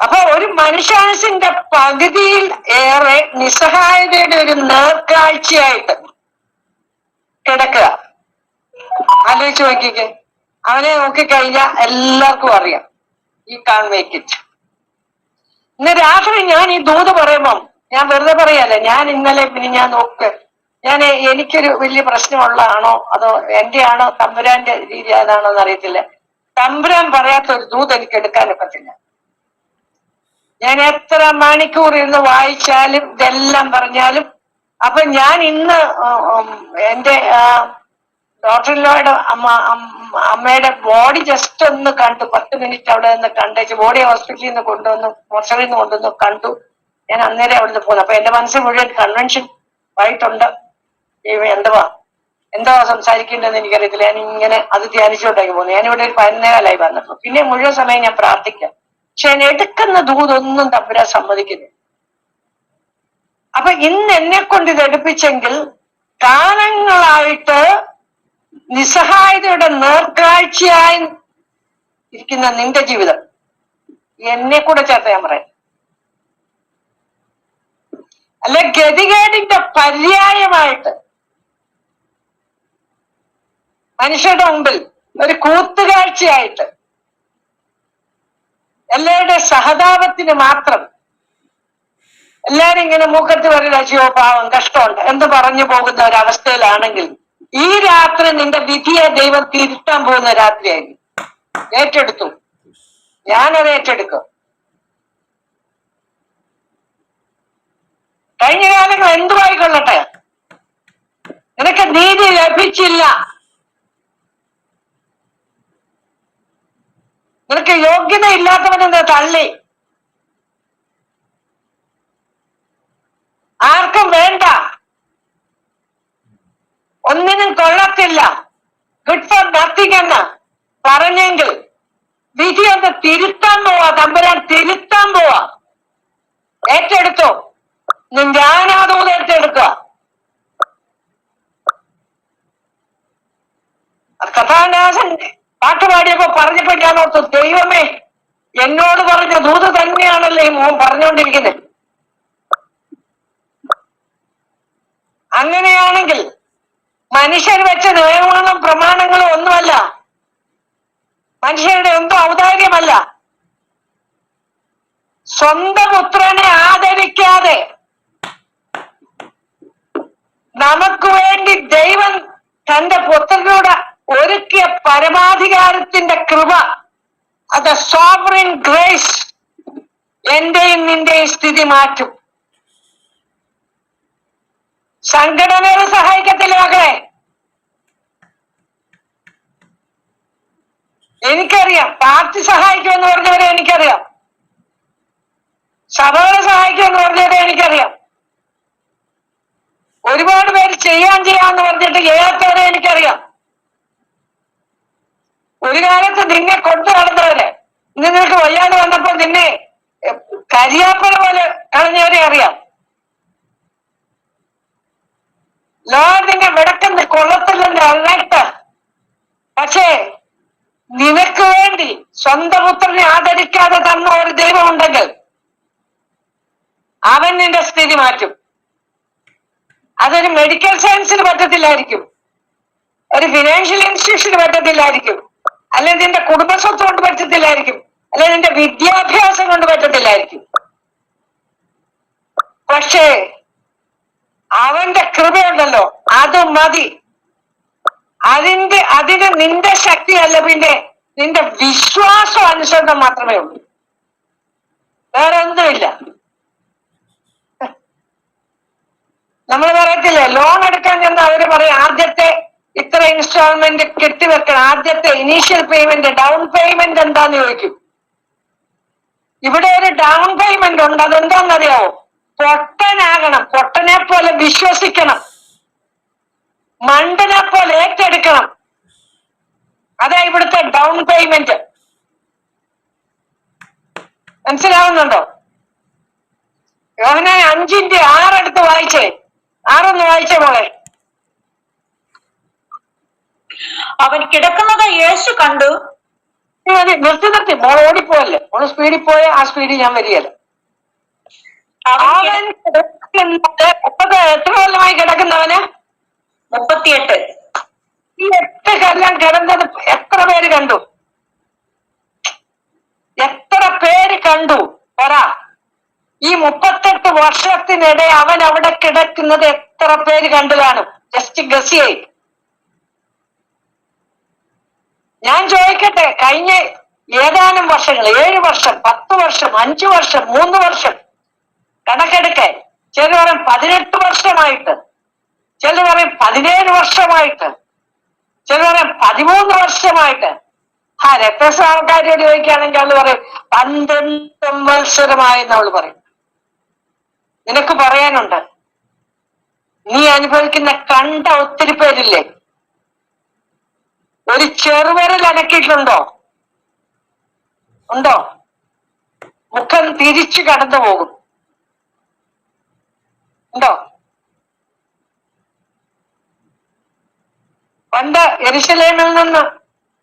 അപ്പൊ ഒരു മനുഷ്യായുസിന്റെ പകുതിയിൽ ഏറെ നിസ്സഹായതയുടെ ഒരു നേർക്കാഴ്ചയായിട്ട് കിടക്കുക. ആലോചിച്ച് നോക്കിക്കേ, അവനെ നോക്കിക്കഴിഞ്ഞാൽ എല്ലാവർക്കും അറിയാം ഈ കാൺ മേക്ക് ഇറ്റ്. ഇന്ന് രാത്രി ഞാൻ ഈ ദൂത് പറയുമ്പം ഞാൻ വെറുതെ പറയല്ല, ഞാൻ ഇന്നലെ പിന്നെ ഞാൻ എനിക്കൊരു വലിയ പ്രശ്നമുള്ളതാണോ അതോ എന്റെ ആണോ തമ്പുരാന്റെ രീതി അതാണോ എന്ന് അറിയത്തില്ല. തമ്പുരാൻ പറയാത്ത ഒരു ദൂത് എനിക്ക് എടുക്കാനൊക്കത്തില്ല. ഞാൻ എത്ര മണിക്കൂർ ഇരുന്ന് വായിച്ചാലും ഇതെല്ലാം പറഞ്ഞാലും. അപ്പൊ ഞാൻ ഇന്ന് എന്റെ ഡോക്ടറിലോയുടെ അമ്മയുടെ ബോഡി ജസ്റ്റ് ഒന്ന് കണ്ടു, 10 മിനിറ്റ് അവിടെ നിന്ന് കണ്ടേച്ച് ബോഡി ഹോസ്പിറ്റലിൽ നിന്ന് കൊണ്ടുവന്നു, മോർച്ചറിയിൽ നിന്ന് കൊണ്ടുവന്നു കണ്ടു. ഞാൻ അന്നേരം അവിടുന്ന് പോകുന്നു. അപ്പൊ എന്റെ മനസ്സിൽ മുഴുവൻ കൺവെൻഷൻ ആയിട്ടുണ്ട്. എന്തുവാ സംസാരിക്കേണ്ടതെന്ന് എനിക്കറിയത്തില്ല. ഞാൻ ഇങ്ങനെ അത് ധ്യാനിച്ചുകൊണ്ടാക്കി പോകുന്നു. ഞാനിവിടെ ഒരു 11:15 വന്നപ്പോ പിന്നെ മുഴുവൻ സമയം ഞാൻ പ്രാർത്ഥിക്കാം. പക്ഷെ ഞാൻ എടുക്കുന്ന ദൂതൊന്നും തമ്പുരാൻ സമ്മതിക്കുന്നു. അപ്പൊ ഇന്ന് എന്നെ കൊണ്ട് ഇത് എടുപ്പിച്ചെങ്കിൽ കാലങ്ങളായിട്ട് നിസ്സഹായതയുടെ നേർക്കാഴ്ചയായി ഇരിക്കുന്ന നിന്റെ ജീവിതം, എന്നെ കൂടെ ചേർത്ത് ഞാൻ പറയാം, അല്ലെ ഗതികേടിന്റെ പര്യായമായിട്ട് മനുഷ്യരുടെ മുമ്പിൽ ഒരു കൂത്തുകാഴ്ചയായിട്ട് എല്ലാവരുടെ സഹതാപത്തിന് മാത്രം എല്ലാരും ഇങ്ങനെ മൂക്കത്ത് വരില്ല, അയ്യോ പാവം കഷ്ടമുണ്ട് എന്ന് പറഞ്ഞു പോകുന്ന ഒരവസ്ഥയിലാണെങ്കിൽ ഈ രാത്രി നിന്റെ വിധിയെ ദൈവം തിരുത്താൻ പോകുന്ന രാത്രിയായിരിക്കും. ഏറ്റെടുത്തു, ഞാനത് ഏറ്റെടുക്കും. കഴിഞ്ഞ കാലങ്ങൾ എന്തുമായിക്കൊള്ളട്ടെ, നിനക്ക് നീതി ലഭിച്ചില്ല, നിനക്ക് യോഗ്യത ഇല്ലാത്തവനെന്ന് തള്ളി, ആർക്കും വേണ്ട, ഒന്നിനും കൊള്ളത്തില്ല, ഗുഡ് ഫോർ നത്തിങ് എന്ന് പറഞ്ഞെങ്കിൽ വിധി ഒന്ന് തിരുത്താൻ പോവാ, തമ്പുരാൻ തിരുത്താൻ പോവാ. ഏറ്റെടുത്തോ, നിന്റെ ആനാദൂത് ഏറ്റെടുക്കുക. കഥാനാഥൻ പാട്ടുപാടിയപ്പോ പറഞ്ഞപ്പോ ഞാൻ ഓർത്തു, ദൈവമേ എന്നോട് പറഞ്ഞ ദൂത് തന്നെയാണല്ലോ ഈ മോൻ പറഞ്ഞുകൊണ്ടിരിക്കുന്നത്. അങ്ങനെയാണെങ്കിൽ മനുഷ്യർ വെച്ച നിയമങ്ങളും പ്രമാണങ്ങളും ഒന്നുമല്ല, മനുഷ്യരുടെ എന്തോ ഔദാര്യമല്ല. സ്വന്തം പുത്രനെ ആദരിക്കാതെ നമുക്ക് വേണ്ടി ദൈവം തന്റെ പുത്രനോട് ഒരുക്കിയ പരമാധികാരത്തിന്റെ കൃപ, അത് സോവറിൻ ഗ്രേസ്, എന്റെയും നിന്റെയും സ്ഥിതി മാറ്റും. സംഘടനകൾ സഹായിക്കത്തില്ല മക്കളെ, എനിക്കറിയാം. പാർട്ടി സഹായിക്കുമെന്ന് പറഞ്ഞവരെ എനിക്കറിയാം, സഭകളെ സഹായിക്കുമെന്ന് പറഞ്ഞവരെ എനിക്കറിയാം, ഒരുപാട് പേര് ചെയ്യാന്ന് പറഞ്ഞിട്ട് ചെയ്യാത്തവരെ എനിക്കറിയാം. ഒരു കാലത്ത് നിന്നെ കൊണ്ടു നടന്നവരെ, ഇന്ന് നിനക്ക് വയ്യാതെ വന്നപ്പോൾ നിന്നെ കരിയാപ്പല പോലെ കളഞ്ഞവരെ അറിയാം. നിന്നെ വിടക്കുന്ന കൊള്ളത്തില്ലെന്ന് അറിഞ്ഞിട്ട്, പക്ഷേ നിനക്ക് വേണ്ടി സ്വന്തം പുത്രനെ ആദരിക്കാതെ തന്ന ഒരു ദൈവം ഉണ്ടെങ്കിൽ അവൻ നിന്റെ സ്ഥിതി മാറ്റും. അതൊരു മെഡിക്കൽ സയൻസിന് പറ്റത്തില്ലായിരിക്കും, ഒരു ഫിനാൻഷ്യൽ ഇൻസ്റ്റിറ്റ്യൂഷന് പറ്റത്തില്ലായിരിക്കും, അല്ലെങ്കിൽ നിന്റെ കുടുംബസ്വത്ത് കൊണ്ട് പറ്റത്തില്ലായിരിക്കും, അല്ലെങ്കിൽ നിന്റെ വിദ്യാഭ്യാസം കൊണ്ട് പറ്റത്തില്ലായിരിക്കും. പക്ഷേ അവന്റെ കൃപയുണ്ടല്ലോ, അത് മതി. അതിന് നിന്റെ ശക്തിയല്ല, പിന്നെ നിന്റെ വിശ്വാസം അനുസരണം മാത്രമേ ഉള്ളൂ, വേറെ ഒന്നുമില്ല. നമ്മൾ പറയത്തില്ലേ, ലോൺ എടുക്കാൻ ചെന്ന് അവര് പറയും ആദ്യത്തെ ഇത്ര ഇൻസ്റ്റാൾമെന്റ് കെട്ടിവെക്കണം, ആദ്യത്തെ ഇനീഷ്യൽ പേയ്മെന്റ്, ഡൗൺ പേയ്മെന്റ് എന്താന്ന് ചോദിക്കും. ഇവിടെ ഒരു ഡൗൺ പേയ്മെന്റ് ഉണ്ട്, അതെന്താണെന്നറിയാവോ? പൊട്ടനാകണം, പൊട്ടനെ പോലെ വിശ്വസിക്കണം, മണ്ടനെ പോലെ ഏറ്റെടുക്കണം. അതാ ഇവിടുത്തെ ഡൗൺ പേയ്മെന്റ്. മനസ്സിലാവുന്നുണ്ടോ? യോഹന്നാൻ 5:6 എടുത്ത് വായിച്ചേ, 6 വായിച്ചേ മോളെ. അവൻ കിടക്കുന്നത് യേശു കണ്ടു. നിർത്തി മോൾ ഓടിപ്പോയല്ലേ, മോള് സ്പീഡിൽ പോയ ആ സ്പീഡിൽ ഞാൻ വരികയല്ല. അവൻ എത്ര കൊല്ലമായി കിടക്കുന്നവന്? 38. ഈ 8 കൊല്ലം കിടന്നത് എത്ര പേര് കണ്ടു? എത്ര പേര് കണ്ടു പറ? ഈ 38 വർഷത്തിനിടെ അവൻ അവിടെ കിടക്കുന്നത് എത്ര പേര് കണ്ടു കാണും? ജസ്റ്റ് ഗസ് ചെയ്. ഞാൻ ചോദിക്കട്ടെ, കഴിഞ്ഞ ഏതാനും വർഷങ്ങൾ, 7 വർഷം, 10 വർഷം, 5 വർഷം, 3 വർഷം കണക്കെടുക്കാൻ, ചില പറയും 18 വർഷമായിട്ട്, ചില പറയും 17 വർഷമായിട്ട്, ചില പറയും 13 വർഷമായിട്ട്. രക്തസാൾക്കാരോട് ചോദിക്കുകയാണെങ്കിൽ അവള് പറയും 12 സംവത്സരമായി എന്നവള് പറയും. നിനക്ക് പറയാനുണ്ട്, നീ അനുഭവിക്കുന്ന കണ്ട ഒത്തിരി പേരില്ലേ, ഒരു ചെറുവിരൽ അനക്കിയിട്ടുണ്ടോ? ഉണ്ടോ? മുഖം തിരിച്ചു കടന്നു പോകും. ഉണ്ടോ? പണ്ട് യെരുശലേമിൽ നിന്ന്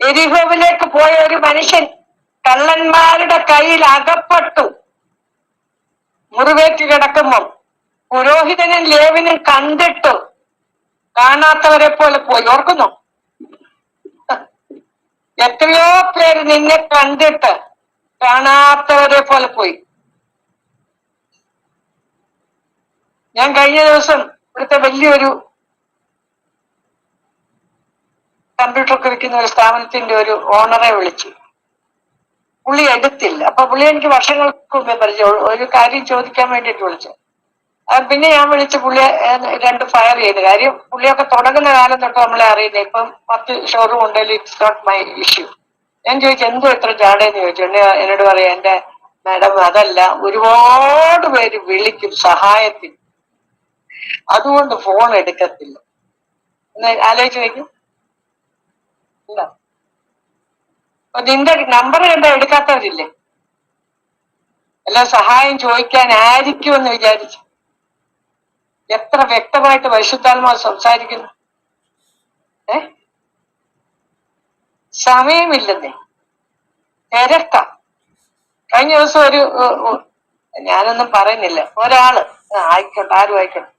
എരിഹോവിലേക്ക് പോയ ഒരു മനുഷ്യൻ കള്ളന്മാരുടെ കയ്യിൽ അകപ്പെട്ടു മുറിവേറ്റ് കിടക്കുമ്പം പുരോഹിതനും ലേവിനും കണ്ടിട്ട് കാണാത്തവരെ പോലെ പോയി. ഓർക്കുന്നു? എത്രയോ പേര് നിന്നെ കണ്ടിട്ട് കാണാത്തവരെ പോലെ പോയി. ഞാൻ കഴിഞ്ഞ ദിവസം ഇവിടുത്തെ വലിയൊരു കമ്പ്യൂട്ടറൊക്കെ വിൽക്കുന്ന ഒരു സ്ഥാപനത്തിന്റെ ഒരു ഓണറെ വിളിച്ചു. പുള്ളി എടുത്തില്ല. അപ്പൊ പുള്ളി എനിക്ക് വർഷങ്ങൾക്ക് മുമ്പേ പരിചയം, ഒരു കാര്യം ചോദിക്കാൻ വേണ്ടിയിട്ട് വിളിച്ചു. പിന്നെ ഞാൻ വിളിച്ച് പുള്ളിയെ 2 ഫയർ ചെയ്ത്. കാര്യം പുള്ളിയൊക്കെ തുടങ്ങുന്ന കാലം തൊട്ട് നമ്മളെ അറിയുന്നത്. ഇപ്പം 10 ഷോറൂം ഉണ്ടെങ്കിൽ ഇറ്റ്സ് നോട്ട് മൈ ഇഷ്യൂ. ഞാൻ ചോദിച്ചു എന്തോ ഇത്ര ചാടേന്ന് ചോദിച്ചു. എന്നോട് പറയാം, എന്റെ മാഡം അതല്ല, ഒരുപാട് പേര് വിളിക്കും സഹായത്തിന്, അതുകൊണ്ട് ഫോൺ എടുക്കത്തില്ല. എന്ന് ആലോചിച്ച് വയ്ക്കും. ഇല്ല, നിന്റെ നമ്പർ കണ്ട എടുക്കാത്തവരില്ലേ? അല്ല, സഹായം ചോദിക്കാനായിരിക്കുമെന്ന് വിചാരിച്ചു. എത്ര വ്യക്തമായിട്ട് പരിശുദ്ധാത്മാവ് സംസാരിക്കുന്നു. സമയമില്ലെന്നേ, തിരക്ക. കഴിഞ്ഞ ദിവസം ഞാനൊന്നും പറയുന്നില്ല, ഒരാള് ആയിക്കോട്ടെ, ആരും ആയിക്കോട്ടെ,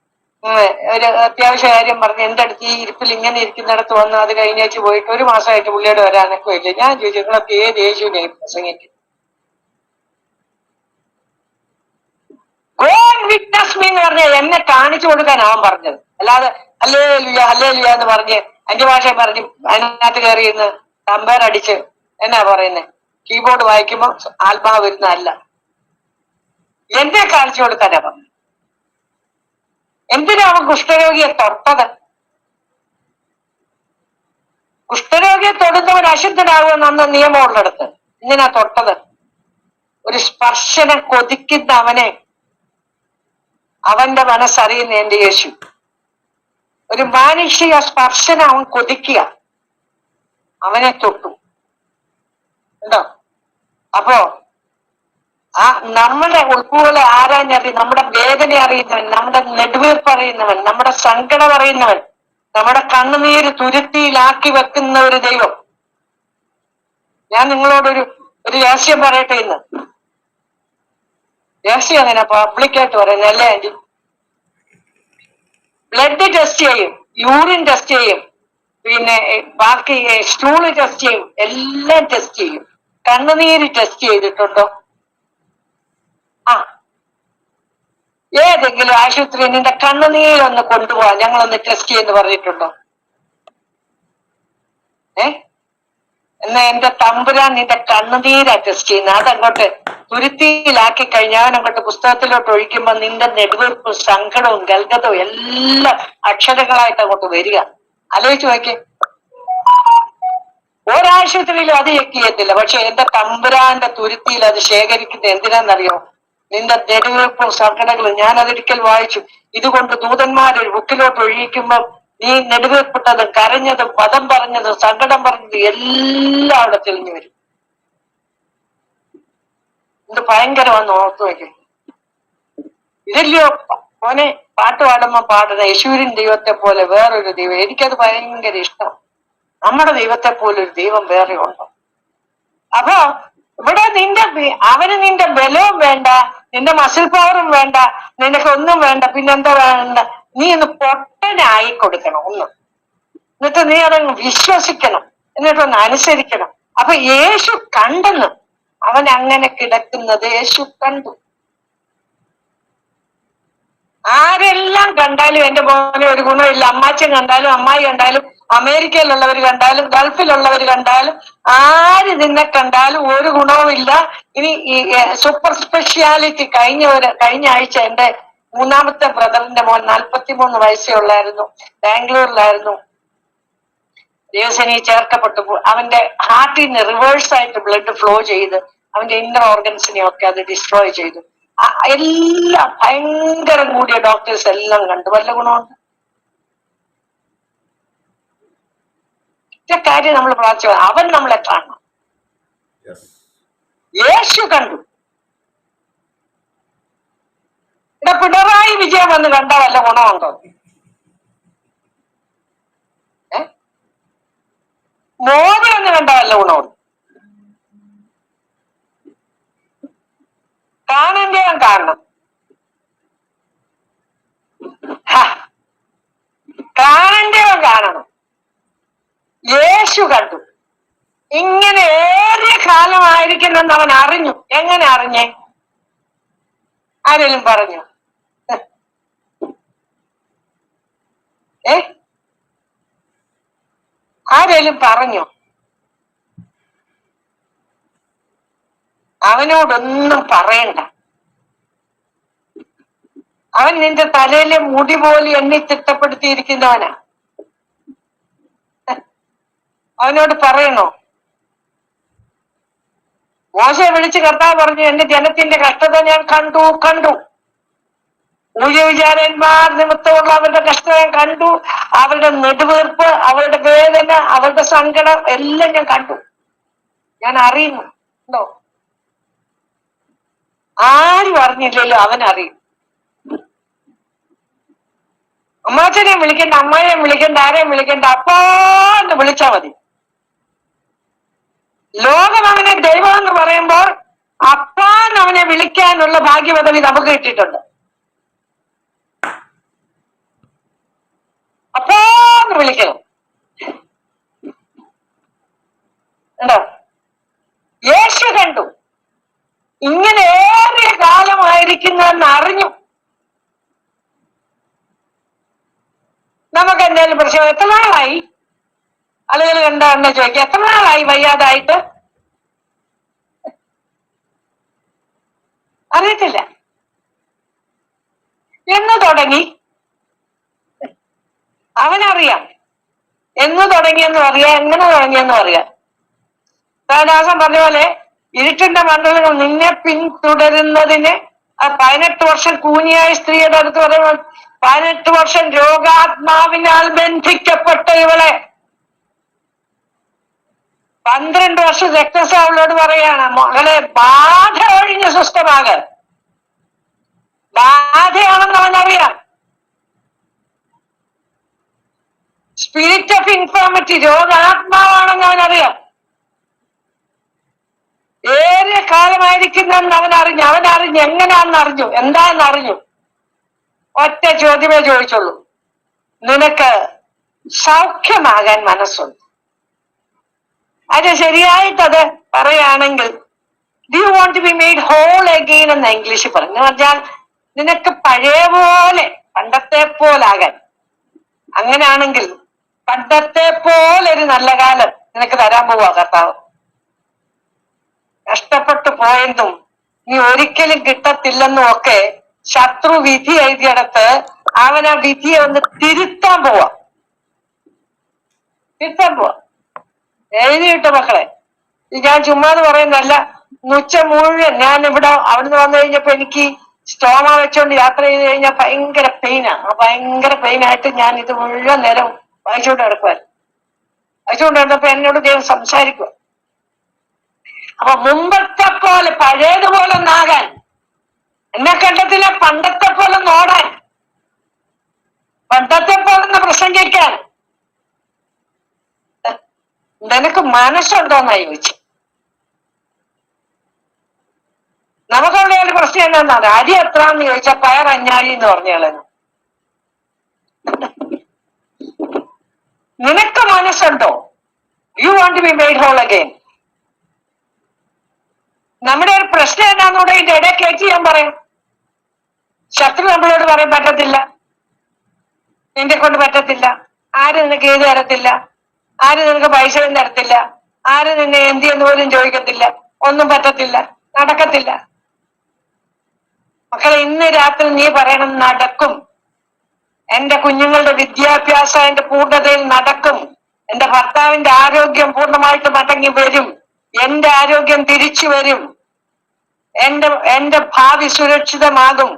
ഒരു അത്യാവശ്യ കാര്യം പറഞ്ഞ് എന്റെ അടുത്ത് ഈ ഇരിപ്പിൽ ഇങ്ങനെ ഇരിക്കുന്നിടത്ത് വന്ന് അത് കഴിഞ്ഞേച്ച് പോയിട്ട് 1 മാസമായിട്ട് പുള്ളിയോട് വരാനൊക്കെ ഇല്ല. ഞാൻ ചോദിച്ചു, നിങ്ങളൊക്കെ ഏത് യേശുവിനെ പ്രസംഗിക്കും? വിറ്റ്നസ് മീ എന്ന് പറഞ്ഞാൽ എന്നെ കാണിച്ചു കൊടുക്കാൻ അവൻ പറഞ്ഞത്. അല്ലാതെ ഹല്ലേലൂയ എന്ന് പറഞ്ഞ് അന്യഭാഷ പറഞ്ഞ് അതിനകത്ത് കയറി ഇന്ന് കമ്പയർ അടിച്ച് എന്നാ പറയുന്നത്, കീബോർഡ് വായിക്കുമ്പോ ആത്മാവ് വരുന്നതല്ല. എന്നെ കാണിച്ചു കൊടുക്കാനാ പറഞ്ഞു. എന്തിനാ അവൻ കുഷ്ഠരോഗിയെ തൊട്ടത്? കുഷ്ഠരോഗിയെ തൊടുന്നവൻ അശുദ്ധനാകുമെന്ന് അന്ന് നിയമമുള്ളിടത്ത് ഇങ്ങനെ തൊട്ടത്. ഒരു സ്പർശനം കൊതിക്കുന്ന അവനെ, അവന്റെ മനസ്സറിയുന്ന എന്റെ യേശു. ഒരു മാനുഷിക സ്പർശനം അവൻ കൊതിക്കുക, അവനെ തൊട്ടു. ഉണ്ടോ? അപ്പോ നമ്മുടെ ഉൾപ്പുകളെ ആരാഞ്ഞറി, നമ്മുടെ വേദന അറിയുന്നവൻ, നമ്മുടെ നെടുവീർപ്പ് അറിയുന്നവൻ, നമ്മുടെ സങ്കടം അറിയുന്നവൻ, നമ്മുടെ കണ്ണുനീര് തുരുത്തിയിലാക്കി വെക്കുന്ന ഒരു ദൈവം. ഞാൻ നിങ്ങളോടൊരു രഹസ്യം പറയട്ടെ. ഇന്ന് രഹസ്യം അങ്ങനെ പബ്ലിക്കായിട്ട് പറയുന്നത് അല്ലേ ആന്റി? ബ്ലഡ് ടെസ്റ്റ് ചെയ്യും, യൂറിൻ ടെസ്റ്റ് ചെയ്യും, പിന്നെ ബാക്കി സ്റ്റൂള് ടെസ്റ്റ് ചെയ്യും, എല്ലാം ടെസ്റ്റ് ചെയ്യും. കണ്ണുനീര് ടെസ്റ്റ് ചെയ്തിട്ടുണ്ടോ? ഏതെങ്കിലും ആശുപത്രി നിന്റെ കണ്ണുനീരൊന്ന് കൊണ്ടുപോവാ, ഞങ്ങളൊന്ന് ടെസ്റ്റ് ചെയ്യുന്നു പറഞ്ഞിട്ടുണ്ടോ? എന്നാ എന്റെ തമ്പുരാൻ നിന്റെ കണ്ണുനീരാ ടെസ്റ്റ് ചെയ്യുന്നത്. അതങ്ങോട്ട് തുരുത്തിയിലാക്കി കഴിഞ്ഞാൽ അവനങ്ങോട്ട് പുസ്തകത്തിലോട്ട് ഒഴിക്കുമ്പോ നിന്റെ നെടുവീർപ്പും സങ്കടവും ഗൽഗതവും എല്ലാം അക്ഷരങ്ങളായിട്ട് അങ്ങോട്ട് വരിക. ആലോചിച്ച് നോക്കി. ഒരാശുപത്രിയിലും അത് ചെക്ക് ചെയ്യത്തില്ല. പക്ഷെ എന്റെ തമ്പുരാന്റെ തുരുത്തിയിൽ അത് ശേഖരിക്കുന്നത് എന്തിനാന്നറിയോ? നിന്റെ നെടുവീർപ്പും സങ്കടങ്ങളും. ഞാൻ അതൊരിക്കൽ വായിച്ചു. ഇതുകൊണ്ട് ദൂതന്മാരൊരു ബുക്കിലോട്ട് ഒഴിയിക്കുമ്പോൾ നീ നെടുവീർപ്പിട്ടതും കരഞ്ഞതും പദം പറഞ്ഞതും സങ്കടം പറഞ്ഞതും എല്ലാം അവിടെ തെളിഞ്ഞു വരും. ഇത് ഭയങ്കരമാണെന്ന് ഓർത്തു വയ്ക്കും. ഇതല്ലയോ മോനെ പാട്ട് പാടുമ്പോ പാടുന്ന യേശുവിൻ ദൈവത്തെ പോലെ വേറൊരു ദൈവം. എനിക്കത് ഭയങ്കര ഇഷ്ടം. നമ്മുടെ ദൈവത്തെ പോലെ ഒരു ദൈവം വേറെ ഉണ്ടോ? അപ്പോ ഇവിടെ അവന് നിന്റെ ബലവും വേണ്ട, നിന്റെ മസിൽ പവറും വേണ്ട, നിനക്ക് ഒന്നും വേണ്ട. പിന്നെന്താ വേണ്ട? നീ ഒന്ന് പൊട്ടനായി കൊടുക്കണം ഒന്ന്. എന്നിട്ട് നീ അതങ്ങ് വിശ്വസിക്കണം, എന്നിട്ടൊന്ന് അനുസരിക്കണം. അപ്പൊ യേശു കണ്ടെന്ന്, അവൻ അങ്ങനെ കിടക്കുന്നത് യേശു കണ്ടു. ആരെല്ലാം കണ്ടാലും എന്റെ മോനെ ഒരു ഗുണമില്ല. അമ്മാച്ചൻ കണ്ടാലും അമ്മായി കണ്ടാലും അമേരിക്കയിലുള്ളവർ കണ്ടാലും ഗൾഫിലുള്ളവർ കണ്ടാലും ആര് നിന്നെ കണ്ടാലും ഒരു ഗുണവുമില്ല. ഇനി ഈ സൂപ്പർ സ്പെഷ്യാലിറ്റി കഴിഞ്ഞ ആഴ്ച എന്റെ 3ാമത്തെ ബ്രദറിന്റെ മോൻ 43 വയസ്സേ ഉള്ളായിരുന്നു. ബാംഗ്ലൂരിലായിരുന്നു. ദേവസേനയിൽ ചേർക്കപ്പെട്ടു. അവന്റെ ഹാർട്ടിൽ നിന്ന് റിവേഴ്സ് ആയിട്ട് ബ്ലഡ് ഫ്ലോ ചെയ്ത് അവന്റെ ഇന്നർ ഓർഗൻസിനെ ഒക്കെ അത് ഡിസ്ട്രോയ് ചെയ്തു. എല്ലാം ഭയങ്കരം കൂടിയ ഡോക്ടേഴ്സ് എല്ലാം കണ്ടു. വല്ല ഗുണമുണ്ട്? ഒറ്റ കാര്യം നമ്മൾ പ്രാർത്ഥിച്ചു, അവൻ നമ്മളെ കാണണം. യേശു കണ്ടു. ഇവിടെ പിണറായി വിജയൻ വന്ന് കണ്ടാൽ വല്ല ഗുണമുണ്ടോ? മോദി ഒന്ന് കണ്ട വല്ല ഗുണമുണ്ട്? കാണേണ്ടവൻ കാണണം. കാണേണ്ടവൻ കാണണം. യേശു കണ്ടു. ഇങ്ങനെ ഏറിയ കാലമായിരിക്കുന്നെന്ന് അവൻ അറിഞ്ഞു. എങ്ങനെ അറിഞ്ഞേ? ആരെങ്കിലും പറഞ്ഞു? ആരെങ്കിലും പറഞ്ഞോ? അവനോടൊന്നും പറയണ്ട. അവൻ നിന്റെ തലയിലെ മുടി പോലെ എണ്ണി തിട്ടപ്പെടുത്തിയിരിക്കുന്നവനാ. അവനോട് പറയണോ? മോശയെ വിളിച്ച് കർത്താവ് പറഞ്ഞു, എന്റെ ജനത്തിന്റെ കഷ്ടത ഞാൻ കണ്ടു. ഊഴവിചാരന്മാർ നിമിത്തമുള്ള അവരുടെ കഷ്ടത ഞാൻ കണ്ടു. അവരുടെ നെടുവീർപ്പ്, അവരുടെ വേദന, അവരുടെ സങ്കടം എല്ലാം ഞാൻ കണ്ടു. ഞാൻ അറിയുന്നു. ആരും അറിഞ്ഞില്ലല്ലോ, അവൻ അറിയും. അമ്മാച്ചനെ വിളിക്കണ്ട, അമ്മയെ വിളിക്കണ്ട, ആരെയും വിളിക്കണ്ട, അപ്പോ എന്ന് വിളിച്ചാ മതി. ലോകം അവനെ ദൈവം എന്ന് പറയുമ്പോൾ അപ്പാൻ അവനെ വിളിക്കാനുള്ള ഭാഗ്യപദവി നമുക്ക് കിട്ടിയിട്ടുണ്ട്. അപ്പോ എന്ന് വിളിക്കണം. ഉണ്ടോ? യേശു കണ്ടു. ഇങ്ങനെ ഏറിയ കാലമായിരിക്കുന്നെന്ന് അറിഞ്ഞു. നമുക്ക് എന്തെങ്കിലും പ്രശ്നം? എത്ര നാളായി? ആളുകൾ കണ്ടെന്ന് ചോദിക്കുക, എത്ര നാളായി വയ്യാതായിട്ട്? അറിയത്തില്ല. എന്ന് തുടങ്ങി? അവനറിയാം. എന്ന് തുടങ്ങിയെന്നും അറിയാം, എങ്ങനെ തുടങ്ങിയെന്നും അറിയാം. ദാസം പറഞ്ഞ പോലെ ഇരുട്ടിന്റെ മണ്ഡലങ്ങൾ നിന്നെ പിന്തുടരുന്നതിന് 18 വർഷം കൂനിയായ സ്ത്രീയുടെ അടുത്ത് പറയുമ്പോൾ 18 വർഷം രോഗാത്മാവിനാൽ ബന്ധിക്കപ്പെട്ട ഇവളെ 12 വർഷം രക്തസ്രാവളോട് പറയാണ്, മകളെ ബാധ ഒഴിഞ്ഞ് സുസ്ഥമാകാൻ. ബാധയാണെന്ന് അവനറിയാം. സ്പിരിറ്റ് ഓഫ് ഇൻഫോർമിറ്റി, രോഗാത്മാവാണെന്ന് അവനറിയാം. ഏറെ കാലമായിരിക്കുന്നെന്ന് അവനറിഞ്ഞു. എങ്ങനെയാണെന്ന് അറിഞ്ഞു, എന്താണെന്ന് അറിഞ്ഞു. ഒറ്റ ചോദ്യമേ ചോദിച്ചുള്ളൂ, നിനക്ക് സൗഖ്യമാകാൻ മനസ്സുണ്ട്? അത് ശരിയായിട്ടത് പറയുകയാണെങ്കിൽ do you want to be made whole again എന്ന് ഇംഗ്ലീഷിൽ പറഞ്ഞു. പറഞ്ഞാൽ നിനക്ക് പഴയ പോലെ, പണ്ടത്തെ പോലാകാൻ. അങ്ങനെയാണെങ്കിൽ പണ്ടത്തെ പോലെ ഒരു നല്ല കാലം നിനക്ക് തരാൻ പോവാ കർത്താവ്. കഷ്ടപ്പെട്ടു പോയെന്നും നീ ഒരിക്കലും കിട്ടത്തില്ലെന്നും ഒക്കെ ശത്രു വിധി എഴുതിയിടത്ത് അവൻ ആ വിധിയെ ഒന്ന് തിരുത്താൻ പോവാ. എഴുതിയിട്ട് മക്കളെ, ഞാൻ ചുമ്മാന്ന് പറയുന്നല്ല. ഉച്ച മുഴുവൻ ഞാൻ ഇവിടെ അവിടുന്ന് വന്നു കഴിഞ്ഞപ്പോ എനിക്ക് സ്റ്റോമ വെച്ചോണ്ട് യാത്ര ചെയ്ത് കഴിഞ്ഞാൽ ഭയങ്കര പെയിനാണ്. ഭയങ്കര പെയിനായിട്ട് ഞാൻ ഇത് മുഴുവൻ നേരം വായിച്ചുകൊണ്ട് കിടന്നപ്പോ എന്നോട് ദൈവം സംസാരിക്കുക. അപ്പൊ മുമ്പത്തെ പോലെ, പഴയതുപോലെ ഒന്നാകാൻ, എന്നെ കണ്ടത്തില്ല, പണ്ടത്തെ പോലെ നോടാൻ, പണ്ടത്തെ പോലെ പ്രസംഗിക്കാൻ നിനക്ക് മനസ്സുണ്ടോന്നായി ചോദിച്ചു. നമുക്കവിടെ ഒരു പ്രശ്നം എന്താണെന്നാണ്, അരി എത്രാന്ന് ചോദിച്ചാൽ പയർ അഞ്ഞാഴി എന്ന് പറഞ്ഞാളെന്ന്. നിനക്ക് മനസ്സുണ്ടോ? You want to be made whole again. നമ്മുടെ ഒരു പ്രശ്നം എന്താണെന്നൂടെ ഇതിന്റെ ഇടയിൽ കയറ്റി ഞാൻ പറയും. ശത്രു നമ്മളോട് പറയാൻ പറ്റത്തില്ല, നിന്റെ കൊണ്ട് പറ്റത്തില്ല, ആരും നിനക്ക് എഴുതി തരത്തില്ല, ആരും നിനക്ക് പൈസയും തരത്തില്ല, ആരും നിന്നെ എന്തിയെന്ന് പോലും ചോദിക്കത്തില്ല, ഒന്നും പറ്റത്തില്ല, നടക്കത്തില്ല. മക്കളെ, ഇന്ന് രാത്രി നീ പറയണം, നടക്കും. എന്റെ കുഞ്ഞുങ്ങളുടെ വിദ്യാഭ്യാസം എന്റെ പൂർണ്ണതയിൽ നടക്കും. എന്റെ ഭർത്താവിന്റെ ആരോഗ്യം പൂർണ്ണമായിട്ട് മടങ്ങി വരും. എന്റെ ആരോഗ്യം തിരിച്ചു വരും. എന്റെ ഭാവി സുരക്ഷിതമാകും.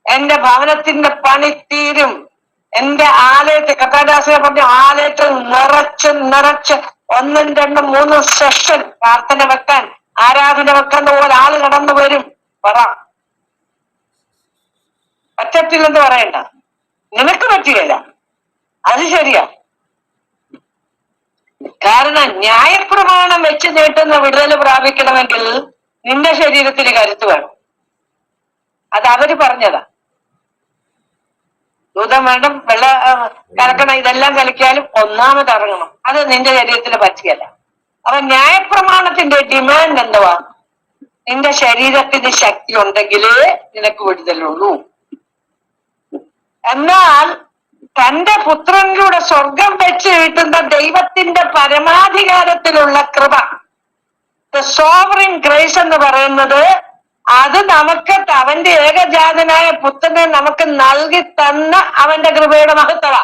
എന്റെ ഭവനത്തിന്റെ പണി തീരും. എന്റെ ആലയത്തെ, കഥാദാസിനെ പറഞ്ഞ ആലയത്തെ നിറച്ച് 1, 2, 3 സെഷൻ പ്രാർത്ഥന വെക്കാൻ, ആരാധന വെക്കാൻ ഒരാള് കടന്നു വരും. പറ, പറ്റത്തില്ലെന്ന് പറയണ്ട. നിനക്ക് പറ്റുകയില്ല, അത് ശരിയാ. കാരണം ന്യായപ്രമാണം വെച്ച് നീട്ടുന്ന വിടുതൽ പ്രാപിക്കണമെങ്കിൽ നിന്റെ ശരീരത്തിന് കരുത്ത് വേണം. അത് അവര് പറഞ്ഞതാ. ദൂതം വേണം, വെള്ള കലക്കണം, ഇതെല്ലാം കലക്കിയാലും ഒന്നാമത് ഇറങ്ങണം. അത് നിന്റെ ശരീരത്തിന് പറ്റുകയല്ല. അപ്പൊ ന്യായപ്രമാണത്തിന്റെ ഡിമാൻഡ് എന്തുവാ? നിന്റെ ശരീരത്തിന് ശക്തി ഉണ്ടെങ്കിലേ നിനക്ക് വിടുതലുള്ളൂ. എന്നാൽ തന്റെ പുത്രനിലൂടെ സ്വർഗം വെച്ച് കിട്ടുന്ന ദൈവത്തിന്റെ പരമാധികാരത്തിലുള്ള കൃപ, ദ സോവറിൻ ഗ്രേസ് എന്ന് പറയുന്നത്, അത് നമുക്ക് അവന്റെ ഏകജാതനായ പുത്രനെ നമുക്ക് നൽകി തന്ന അവന്റെ കൃപയുടെ മഹത്വമാ.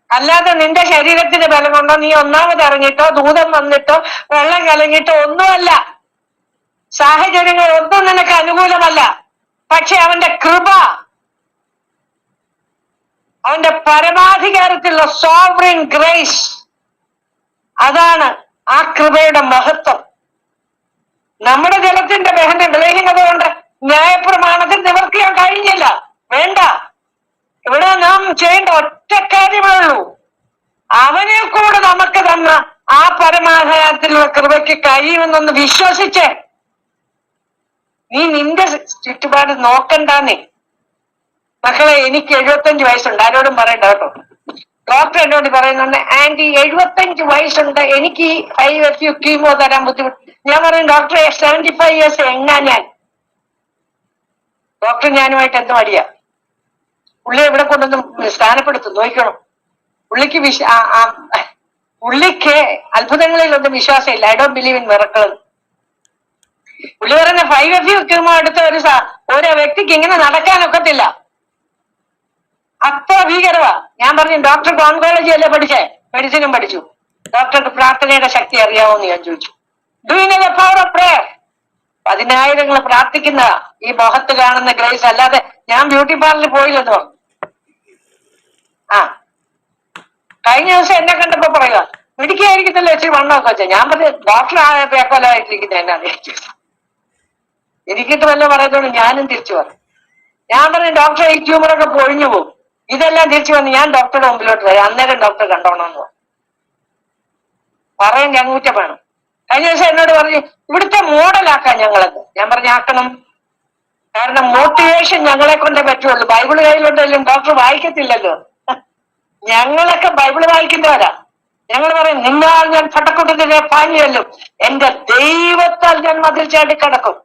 അല്ലാതെ നിന്റെ ശരീരത്തിന് ബലം കൊണ്ടോ നീ ഒന്നാമത് ഇറങ്ങിയിട്ടോ ദൂതം വന്നിട്ടോ വെള്ളം കലങ്ങിയിട്ടോ ഒന്നുമല്ല. സാഹചര്യങ്ങൾ ഒന്നും നിനക്ക് അനുകൂലമല്ല. പക്ഷെ അവന്റെ കൃപ, അവന്റെ പരമാധികാരത്തിലുള്ള സോവറിൻ ഗ്രേസ്, അതാണ് ആ കൃപയുടെ മഹത്വം. നമ്മുടെ ജലത്തിന്റെ ബലഹീനത കൊണ്ട് ന്യായപ്രമാണത്തിൽ നിവർത്തിയാൻ കഴിഞ്ഞില്ല. വേണ്ട. ഇവിടെ നാം ചെയ്യേണ്ട ഒറ്റ കാര്യമേ ഉള്ളൂ. അവനെ കൂടെ നമുക്ക് തന്ന ആ പരമാധികാരത്തിലുള്ള കൃപയ്ക്ക് കഴിയുമെന്നൊന്ന് വിശ്വസിച്ച് നീ നിന്റെ ചുറ്റുപാട് നോക്കണ്ടെന്നേ. മക്കളെ, എനിക്ക് 75 വയസ്സുണ്ട്. ആരോടും പറയണ്ട കേട്ടോ. ഡോക്ടർ എന്നോട് പറയുന്നുണ്ട്, ആന്റി 75 വയസ്സുണ്ട്, എനിക്ക് 5 കീമോ തരാൻ ബുദ്ധിമുട്ട്. ഞാൻ പറയും, ഡോക്ടറെ 75 ഇയേഴ്സ് എങ്ങാ ഞാൻ? ഡോക്ടർ ഞാനുമായിട്ട് എന്ത് മടിയാ? പുള്ളി എവിടെ കൊണ്ടൊന്നും സ്ഥാനപ്പെടുത്തും നോക്കണം. പുള്ളിക്ക് പുള്ളിക്ക് അത്ഭുതങ്ങളിലൊന്നും വിശ്വാസമില്ല. I don't believe in miracle. പുള്ളി പറയുന്ന 5 കീമോ എടുത്ത ഒരു വ്യക്തിക്ക് ഇങ്ങനെ നടക്കാനൊക്കത്തില്ല. അത്ര ഭീകരവാ. ഞാൻ പറഞ്ഞു, ഡോക്ടർ ഓങ്കോളജി അല്ലേ പഠിച്ചേ? മെഡിസിനും പഠിച്ചു. ഡോക്ടർക്ക് പ്രാർത്ഥനയുടെ ശക്തി അറിയാമോന്ന് ഞാൻ ചോദിച്ചു. Do you know the power of prayer? 10,000 പ്രാർത്ഥിക്കുന്ന ഈ മുഖത്ത് കാണുന്ന ഗ്രേസ്. അല്ലാതെ ഞാൻ ബ്യൂട്ടി പാർലറിൽ പോയില്ലെന്ന് പറഞ്ഞു. കഴിഞ്ഞ ദിവസം എന്നെ കണ്ടപ്പോ പറയുക, മിടിക്കായിരിക്കത്തില്ല ഇച്ചിരി വണ്ണമൊക്കെ വെച്ചാൽ. ഞാൻ പറഞ്ഞു, ഡോക്ടർ ആ പേക്കൊലമായിട്ടിരിക്കുന്ന എന്നാണ്. എനിക്കിട്ട് വല്ല പറയുന്നോണ്ട് ഞാനും തിരിച്ചു പറഞ്ഞു. ഞാൻ പറഞ്ഞു, ഡോക്ടർ ഈ ട്യൂമറൊക്കെ പൊഴിഞ്ഞു പോകും. ഇതെല്ലാം തിരിച്ചു വന്ന് ഞാൻ ഡോക്ടറുടെ മുമ്പിലോട്ട് വരാം. അന്നേരം ഡോക്ടർ കണ്ടോണമെന്ന് പറയാൻ ഞങ്ങൂറ്റം വേണം. കഴിഞ്ഞ ദിവസം എന്നോട് പറഞ്ഞു, ഇവിടുത്തെ മോഡലാക്കാൻ ഞങ്ങളത്. ഞാൻ പറഞ്ഞു, ആക്കണം. കാരണം മോട്ടിവേഷൻ ഞങ്ങളെ കൊണ്ടേ പറ്റുള്ളൂ. ബൈബിള് കയ്യിലുണ്ടെങ്കിലും ഡോക്ടർ വായിക്കത്തില്ലല്ലോ. ഞങ്ങളൊക്കെ ബൈബിള് വായിക്കുന്നവരാ. ഞങ്ങൾ പറയും, നിന്നാൽ ഞാൻ പടക്കൂട്ടത്തിലെ പാഞ്ഞല്ലോ, എന്റെ ദൈവത്താൽ ഞാൻ മതിൽ ചാടി കടക്കും.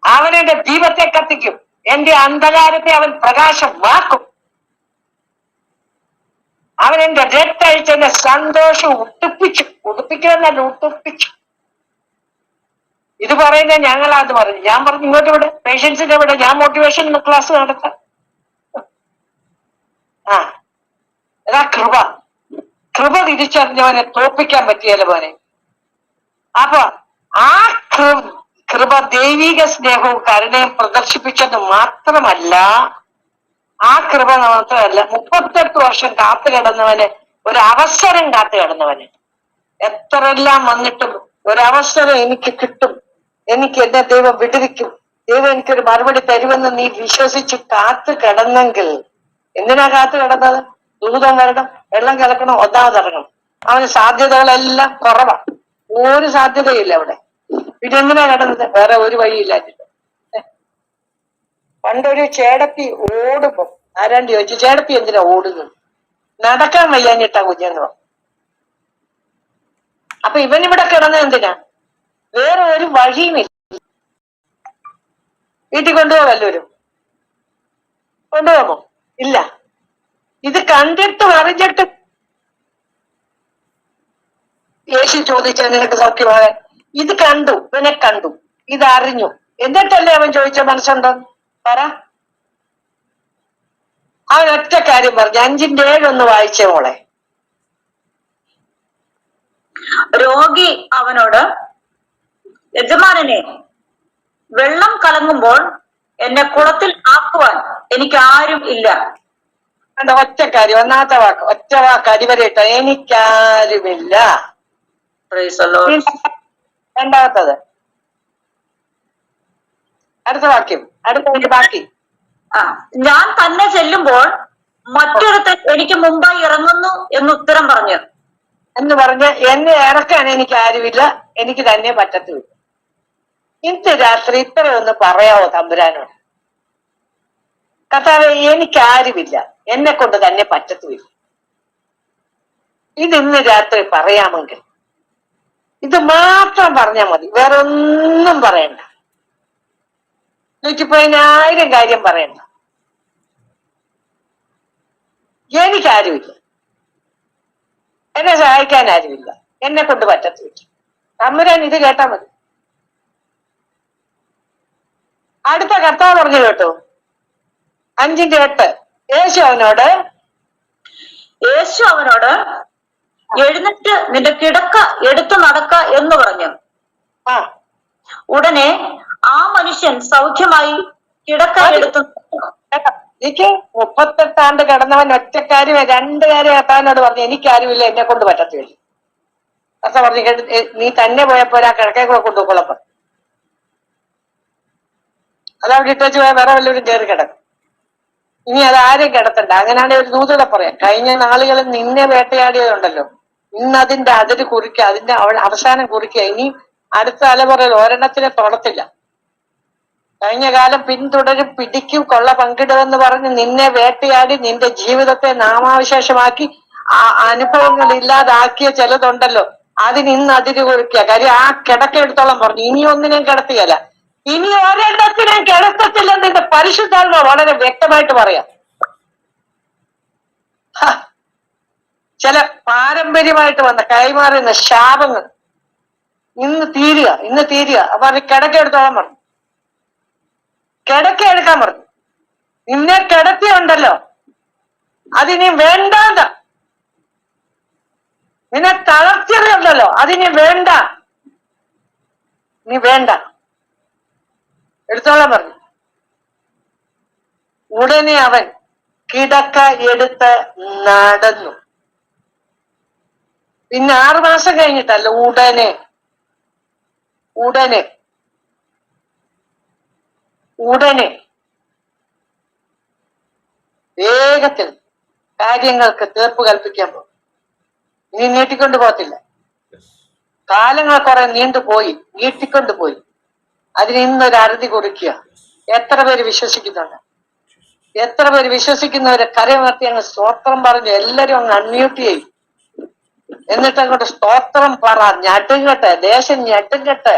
അവൻ എന്റെ ദീപത്തെ കത്തിക്കും, എന്റെ അന്ധകാരത്തെ അവൻ പ്രകാശമാക്കും. അവൻ എന്റെ രക്തഴിച്ച് എന്റെ സന്തോഷം ഉടുപ്പിക്കുമെന്നല്ല, ഉടുപ്പിച്ചു. ഇത് പറയുന്നത് ഞങ്ങളാന്ന് പറഞ്ഞു. ഞാൻ പറഞ്ഞു, ഇങ്ങോട്ട് ഇവിടെ പേഷ്യൻസിന്റെ ഇവിടെ ഞാൻ മോട്ടിവേഷൻ ക്ലാസ് നടത്താം. അതാ കൃപ. കൃപ തിരിച്ചറിഞ്ഞവനെ തോൽപ്പിക്കാൻ പറ്റിയല്ലോ പോലെ. അപ്പൊ ആ കൃപ ദൈവിക സ്നേഹവും കരുണയും പ്രദർശിപ്പിച്ചത് മാത്രമല്ല, ആ കൃപ മാത്രമല്ല, 38 വർഷം കാത്തു കിടന്നവന് ഒരവസരം കാത്തു കിടന്നവന് എത്രയെല്ലാം വന്നിട്ടും ഒരവസരം എനിക്ക് കിട്ടും, എനിക്ക് എന്നെ ദൈവം വിടുവിക്കും, ദൈവം എനിക്കൊരു മറുപടി തരുമെന്ന് നീ വിശ്വസിച്ച് കാത്തു കിടന്നെങ്കിൽ, എന്തിനാ കാത്തു കിടന്നത്? ദൂതം വരണം, വെള്ളം കലക്കണം, ഒന്നാമതിറങ്ങണം. അവന് സാധ്യതകളെല്ലാം കുറവാണ്. ഒരു സാധ്യതയില്ല അവിടെ. ഇതെന്തിനാ കിടന്നത്? വേറെ ഒരു വഴിയില്ലാഞ്ഞിട്ട്. പണ്ടൊരു ചേടത്തി ഓടുമ്പോ ആരാണ്ട് ചോദിച്ചു, ചേടത്തി എന്തിനാ ഓടുന്നത്? നടക്കാൻ വയ്യാഞ്ഞിട്ടാ കുഞ്ഞെന്ന് പറഞ്ഞു. അപ്പൊ ഇവനിവിടെ കിടന്നത് എന്തിനാ? വേറെ ഒരു വഴിയുമില്ല. വീട്ടിൽ കൊണ്ടുപോവല്ലോരും കൊണ്ടുപോകുമോ? ഇല്ല. ഇത് കണ്ടിട്ട് അറിഞ്ഞിട്ട് യേശു ചോദിച്ചാൽ നിനക്ക് സൗഖ്യമായ, ഇത് കണ്ടു, ഇവനെ കണ്ടു, ഇതറിഞ്ഞു, എന്നിട്ടല്ലേ അവൻ ചോദിച്ച മനസ്സുണ്ടോ? പറ. അവൻ ഒറ്റ കാര്യം പറഞ്ഞു, 5:7 ഒന്ന് വായിച്ചേ മോളെ. രോഗി അവനോട്, യജമാനനെ, വെള്ളം കലങ്ങുമ്പോൾ എന്നെ കുളത്തിൽ ആക്കുവാൻ എനിക്ക് ആരും ഇല്ല. ഒറ്റ കാര്യം, ഒന്നാമത്തെ വാക്ക്, ഒറ്റ വാക്ക് അടിവരയിട്ട, എനിക്കാരുമില്ല. രണ്ടാമത്തത്, അടുത്ത വാക്യം, അടുത്ത ബാക്കി. ഞാൻ തന്നെ ചെല്ലുമ്പോൾ മറ്റൊരുത്തൻ എനിക്ക് മുമ്പായി ഇറങ്ങുന്നു എന്ന് ഉത്തരം പറഞ്ഞു. എന്ന് പറഞ്ഞ എന്നെ ഇറക്കാൻ എനിക്ക് ആരുമില്ല, എനിക്ക് തന്നെ പറ്റത്തുമില്ല. ഇന്ന് രാത്രി ഇത്ര ഒന്ന് പറയാവോ തമ്പുരാനോട്? കർത്താവേ, എനിക്ക് ആരുമില്ല, എന്നെ കൊണ്ട് തന്നെ പറ്റത്തുമില്ല. ഇന്ന് രാത്രി പറയാമെങ്കിൽ ഇത് മാത്രം പറഞ്ഞാൽ മതി, വേറെ ഒന്നും പറയണ്ട. എനിക്കിപ്പോ 1000 കാര്യം പറയണ്ട. എനിക്കാരുമില്ല, എന്നെ സഹായിക്കാൻ ആരുമില്ല, എന്നെ കൊണ്ട് പറ്റത്തില്ല. തമ്പുരാൻ ഇത് കേട്ടാ മതി. അടുത്ത കർത്താവ് പറഞ്ഞു കേട്ടോ, 5:8. യേശു അവനോട് എഴുന്നേറ്റ് നിന്റെ കിടക്ക എടുത്തു നടക്ക എന്ന് പറഞ്ഞു. ആ ഉടനെ ആ മനുഷ്യൻ സൗഖ്യമായി കിടക്ക എടുത്തു. എനിക്ക് 38 ആണ്ട് കിടന്നവൻ ഒറ്റക്കാരും 2 കാര്യം കർത്താവിനോട് പറഞ്ഞു, എനിക്കാരുമില്ല, എന്നെ കൊണ്ട് പറ്റത്തില്ല. കർത്താവ് പറഞ്ഞു, നീ തന്നെ പോയപ്പോ ആ കിടക്കെ കൂടെ കൊണ്ടുപോയിക്കൊള്ളപ്പോ അതവിടെ ഇട്ടു പോയാൽ വേറെ വല്ലവരും കയറി കിടക്കും. ഇനി അത് ആരും കിടത്തണ്ട. അങ്ങനെയാണെങ്കിൽ ഒരു ദൂതൂടെ പറയാം, കഴിഞ്ഞ നാളുകളിൽ നിന്നെ വേട്ടയാടിയതുണ്ടല്ലോ, ഇന്ന് അതിന്റെ അതിര് കുറിക്കുക, അതിന്റെ അവസാനം കുറിക്കുക. ഇനി അടുത്ത തലമുറയിൽ ഒരെണ്ണത്തിനെ തൊടത്തില്ല. കഴിഞ്ഞ കാലം പിന്തുടരും, പിടിക്കും, കൊള്ള പങ്കിടുമെന്ന് പറഞ്ഞ് നിന്നെ വേട്ടയാടി നിന്റെ ജീവിതത്തെ നാമാവിശേഷമാക്കി ആ അനുഭവങ്ങൾ ഇല്ലാതാക്കിയ ചിലതുണ്ടല്ലോ, അതിന് ഇന്ന് അതിര് കുറിക്കുക. കാര്യം ആ കിടക്കെടുത്തോളം പറഞ്ഞു, ഇനി ഒന്നിനെയും കിടത്തിയല്ല, ഇനി ഒരെണ്ണത്തിനെയും കിടത്തത്തില്ലെന്ന് എന്റെ പരിശുദ്ധാത്മ വളരെ വ്യക്തമായിട്ട് പറയാം. ചില പാരമ്പര്യമായിട്ട് വന്ന കൈമാറുന്ന ശാപങ്ങൾ ഇന്ന് തീരുക. അപ്പൊ അത് കിടക്കെടുത്തോളം പറഞ്ഞു, കിടക്ക എടുക്കാൻ പറഞ്ഞു. നിന്നെ കിടത്തിയുണ്ടല്ലോ, അതിനി വേണ്ടാണ്ട. നിന്നെ തളർത്തിയതുണ്ടല്ലോ, അതിനി വേണ്ട, നീ വേണ്ട, എടുത്തോളാൻ പറഞ്ഞു. ഉടനെ അവൻ കിടക്ക എടുത്ത് നടന്നു. പിന്നെ 6 മാസം കഴിഞ്ഞിട്ടല്ല, ഉടനെ വേഗത്തിൽ കാര്യങ്ങൾക്ക് തീർപ്പ് കൽപ്പിക്കാൻ പോകും. ഇനി നീട്ടിക്കൊണ്ടു പോകത്തില്ല. കാലങ്ങൾ കുറെ നീട്ടിക്കൊണ്ടുപോയി. അതിന് ഇന്നൊരു അറുതി കുറിക്കുക. എത്ര പേര് വിശ്വസിക്കുന്നുണ്ട്? എത്ര പേര് വിശ്വസിക്കുന്നവരെ കരമുയർത്തി അങ്ങ് സ്തോത്രം പറഞ്ഞു എല്ലാരും അങ്ങ് അൺമ്യൂട്ട് ചെയ്യും. എന്നിട്ട് അങ്ങോട്ട് സ്തോത്രം പറ, ഞെട്ടും കെട്ട്, ദേശം ഞെട്ടും കെട്ട്.